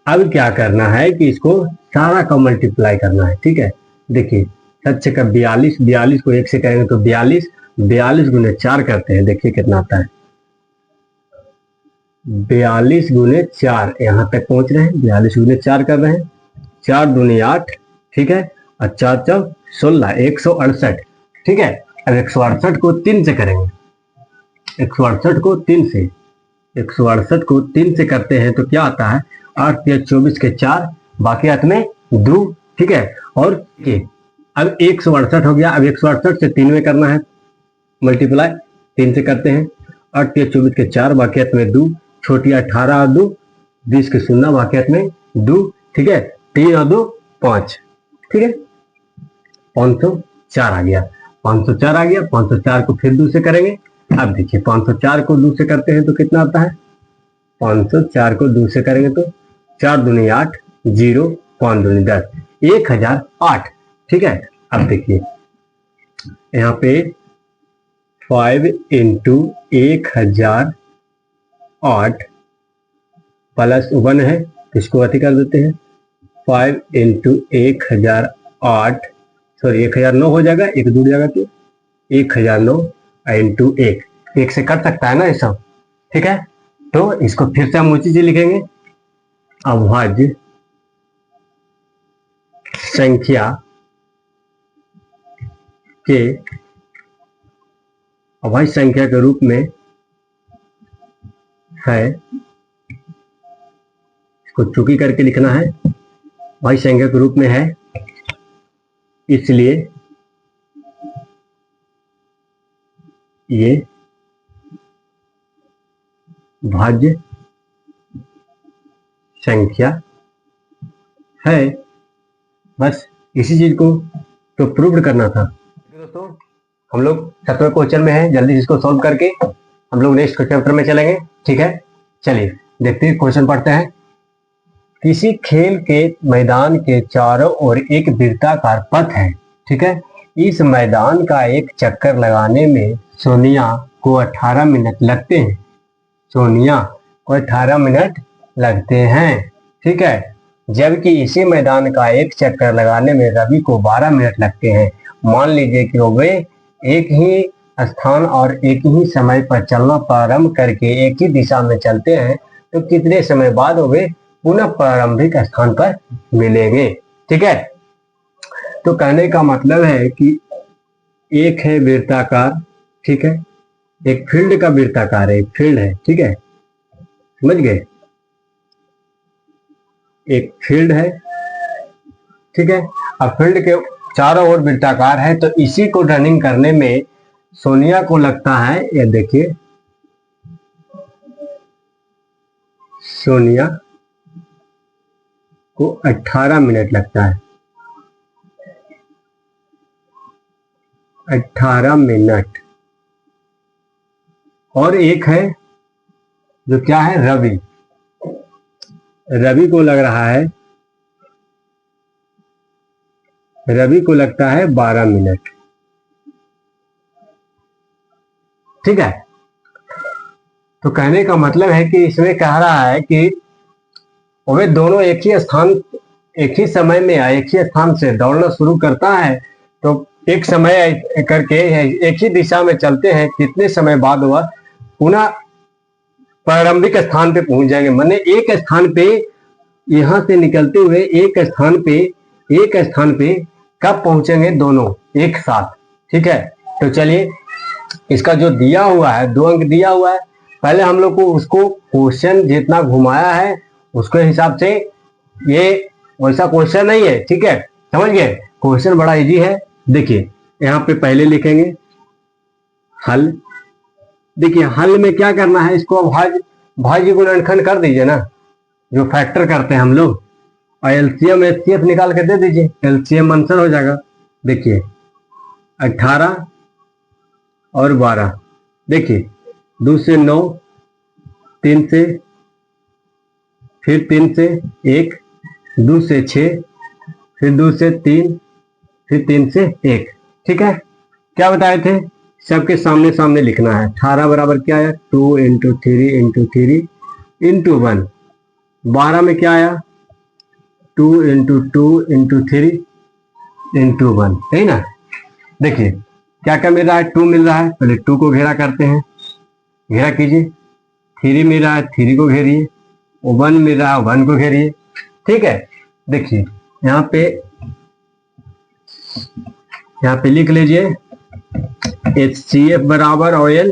अब क्या करना है कि इसको सारा का मल्टीप्लाई करना है। ठीक है, देखिए 7 का 42, 42 को 1 से करेंगे तो 42, 42 गुने 4 करते हैं, देखिए कितना आता है, 42 गुने 4, यहाँ तक पहुंच रहे हैं, 42 गुने 4 कर रहे हैं, 4 दूनी 8, ठीक है, और 4 4 16, 168। ठीक है, अब 168 को 3 से करेंगे, 168 को 3 से, 168 को 3 से करते हैं तो क्या आता है, 8 या 24 के 4, बाकी हाथ में 2। ठीक है, और ये अब 168 हो गया, अब 168 से 3 में करना है मल्टीप्लाई, 3 से करते हैं, 8 या 24 के 4, बाकी हाथ में 2, छोटी 18 और 2, 20 के 0, बाकी हाथ में 2। ठीक है, 3 और 2 5। ठीक है, 504 आ गया, 504 आ गया, 504 को फिर 2 से करेंगे। अब देखिए 504 को 2 से करते हैं तो कितना आता है, 504 को 2 से करेंगे तो 4 दूनी 8, 0, 5 दूनी 10, 1008। ठीक है, अब देखिए यहाँ पे 5 इंटू 1008 प्लस 1 है, इसको अति कर देते हैं, 5 इंटू 1008, सॉरी 1009 हो जाएगा, एक दूर जाएगा तो 1009 इंटू 1 से कट सकता है ना ये सब। ठीक है, तो इसको फिर से हम उसी चीज लिखेंगे, अभाज्य संख्या के अभाज्य संख्या के रूप में है, इसको चूकी करके लिखना है, अभाज्य संख्या के रूप में है, इसलिए ये भाज्य संख्या है। बस इसी चीज को तो प्रूव करना था। दोस्तों हम लोग 7वें क्वेश्चन में हैं, जल्दी इसको सॉल्व करके हम लोग नेक्स्ट चैप्टर में चलेंगे। ठीक है, चलिए देखते हैं, क्वेश्चन पढ़ते हैं। किसी खेल के मैदान के चारों ओर एक वृत्ताकार पथ है। ठीक है, इस मैदान का एक चक्कर लगाने में सोनिया को 18 मिनट लगते हैं, सोनिया को 18 मिनट लगते हैं। ठीक है, जबकि इसी मैदान का एक चक्कर लगाने में रवि को 12 मिनट लगते हैं। मान लीजिए कि वे एक ही स्थान और एक ही समय पर चलना प्रारंभ करके एक ही दिशा में चलते हैं, तो कितने समय बाद वे पुनः प्रारंभिक स्थान पर मिलेंगे। ठीक है, तो कहने का मतलब है कि एक है वृत्ताकार, ठीक है, एक फील्ड का वृत्ताकार है, एक फील्ड है। ठीक है, समझ गए, एक फील्ड है। ठीक है, अब फील्ड के चारों ओर वृत्ताकार है, तो इसी को रनिंग करने में सोनिया को लगता है, ये देखिए सोनिया को 18 मिनट लगता है, 18 मिनट। और एक है जो क्या है, रवि। रवि को लग रहा है, रवि को लगता है 12 मिनट। ठीक है, तो कहने का मतलब है कि इसमें कह रहा है कि वे दोनों एक ही स्थान, एक ही समय में या एक ही स्थान से दौड़ना शुरू करता है, तो एक समय करके एक ही दिशा में चलते हैं, कितने समय बाद वह पुनः प्रारंभिक स्थान पे पहुंच जाएंगे। माने एक स्थान पे, यहां से निकलते हुए एक स्थान पे कब पहुंचेंगे दोनों एक साथ। ठीक है, तो चलिए इसका जो दिया हुआ है, 2 अंक दिया हुआ है, पहले हम लोग को उसको क्वेश्चन जितना घुमाया है उसके हिसाब से, ये वैसा क्वेश्चन नहीं है। ठीक है, समझ गए, क्वेश्चन बड़ा इजी है। देखिए यहाँ पे पहले लिखेंगे हल। देखिए हल में क्या करना है, इसको भाज्य गुणनखंड कर दीजिए ना, जो फैक्टर करते हैं हम लोग, और एलसीएम एचसीएफ निकाल के दे दीजिए, एलसीएम आंसर हो जाएगा। देखिए 18 और 12, देखिए 2 से 9, 3 से, फिर 3 से 1, 2 से 6, फिर 2 से 3, फिर 3 से 1। ठीक है, क्या बताए थे, सबके सामने सामने लिखना है। 18 बराबर क्या आया, 2 इंटू 3 इंटू 3 इंटू 1। 12 में क्या आया, 2 इंटू 2 इंटू 3 इंटू 1, है ना। देखिए क्या क्या मिल रहा है, 2 मिल रहा है, पहले 2 को घेरा करते हैं, घेरा कीजिए। 3 मिल रहा है, 3 को घेरिए। 1 मिल रहा है, 1 को घेरिए। ठीक है, देखिए यहाँ पे लिख लीजिए HCF बराबर ऑयल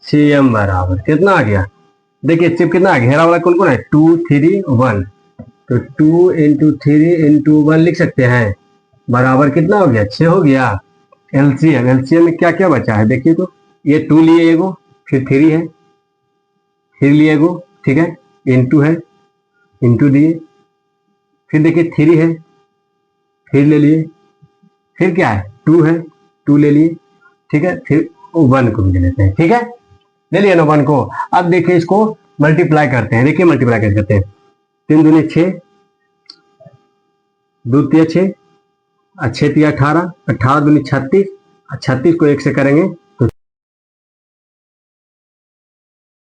CM बराबर कितना आ गया। देखिए HCF कितना है, घेरा वाला कौन कौन है, 2 3 1, तो 2 इंटू 3 इंटू 1 लिख सकते हैं, बराबर कितना हो गया, 6 हो गया। एलसीएम में क्या क्या बचा है, देखिए तो ये 2 लिए एगो, फिर 3 है, फिर लिए एगो, ठीक है, इंटू है, इंटू दिए, फिर देखिए 3 है, फिर ले लिए, फिर क्या है 2 है, 2 ले लिए, ठीक है, फिर 1 को भी ले लेते हैं। ठीक है, ले लिया ना 1 को। अब देखिए इसको मल्टीप्लाई करते हैं, देखिए मल्टीप्लाई कैसे करते हैं, 3 दूनी 6, 2 तिया 6, 6 तिया 18, 18 दूनी 36, 36 को 1 से करेंगे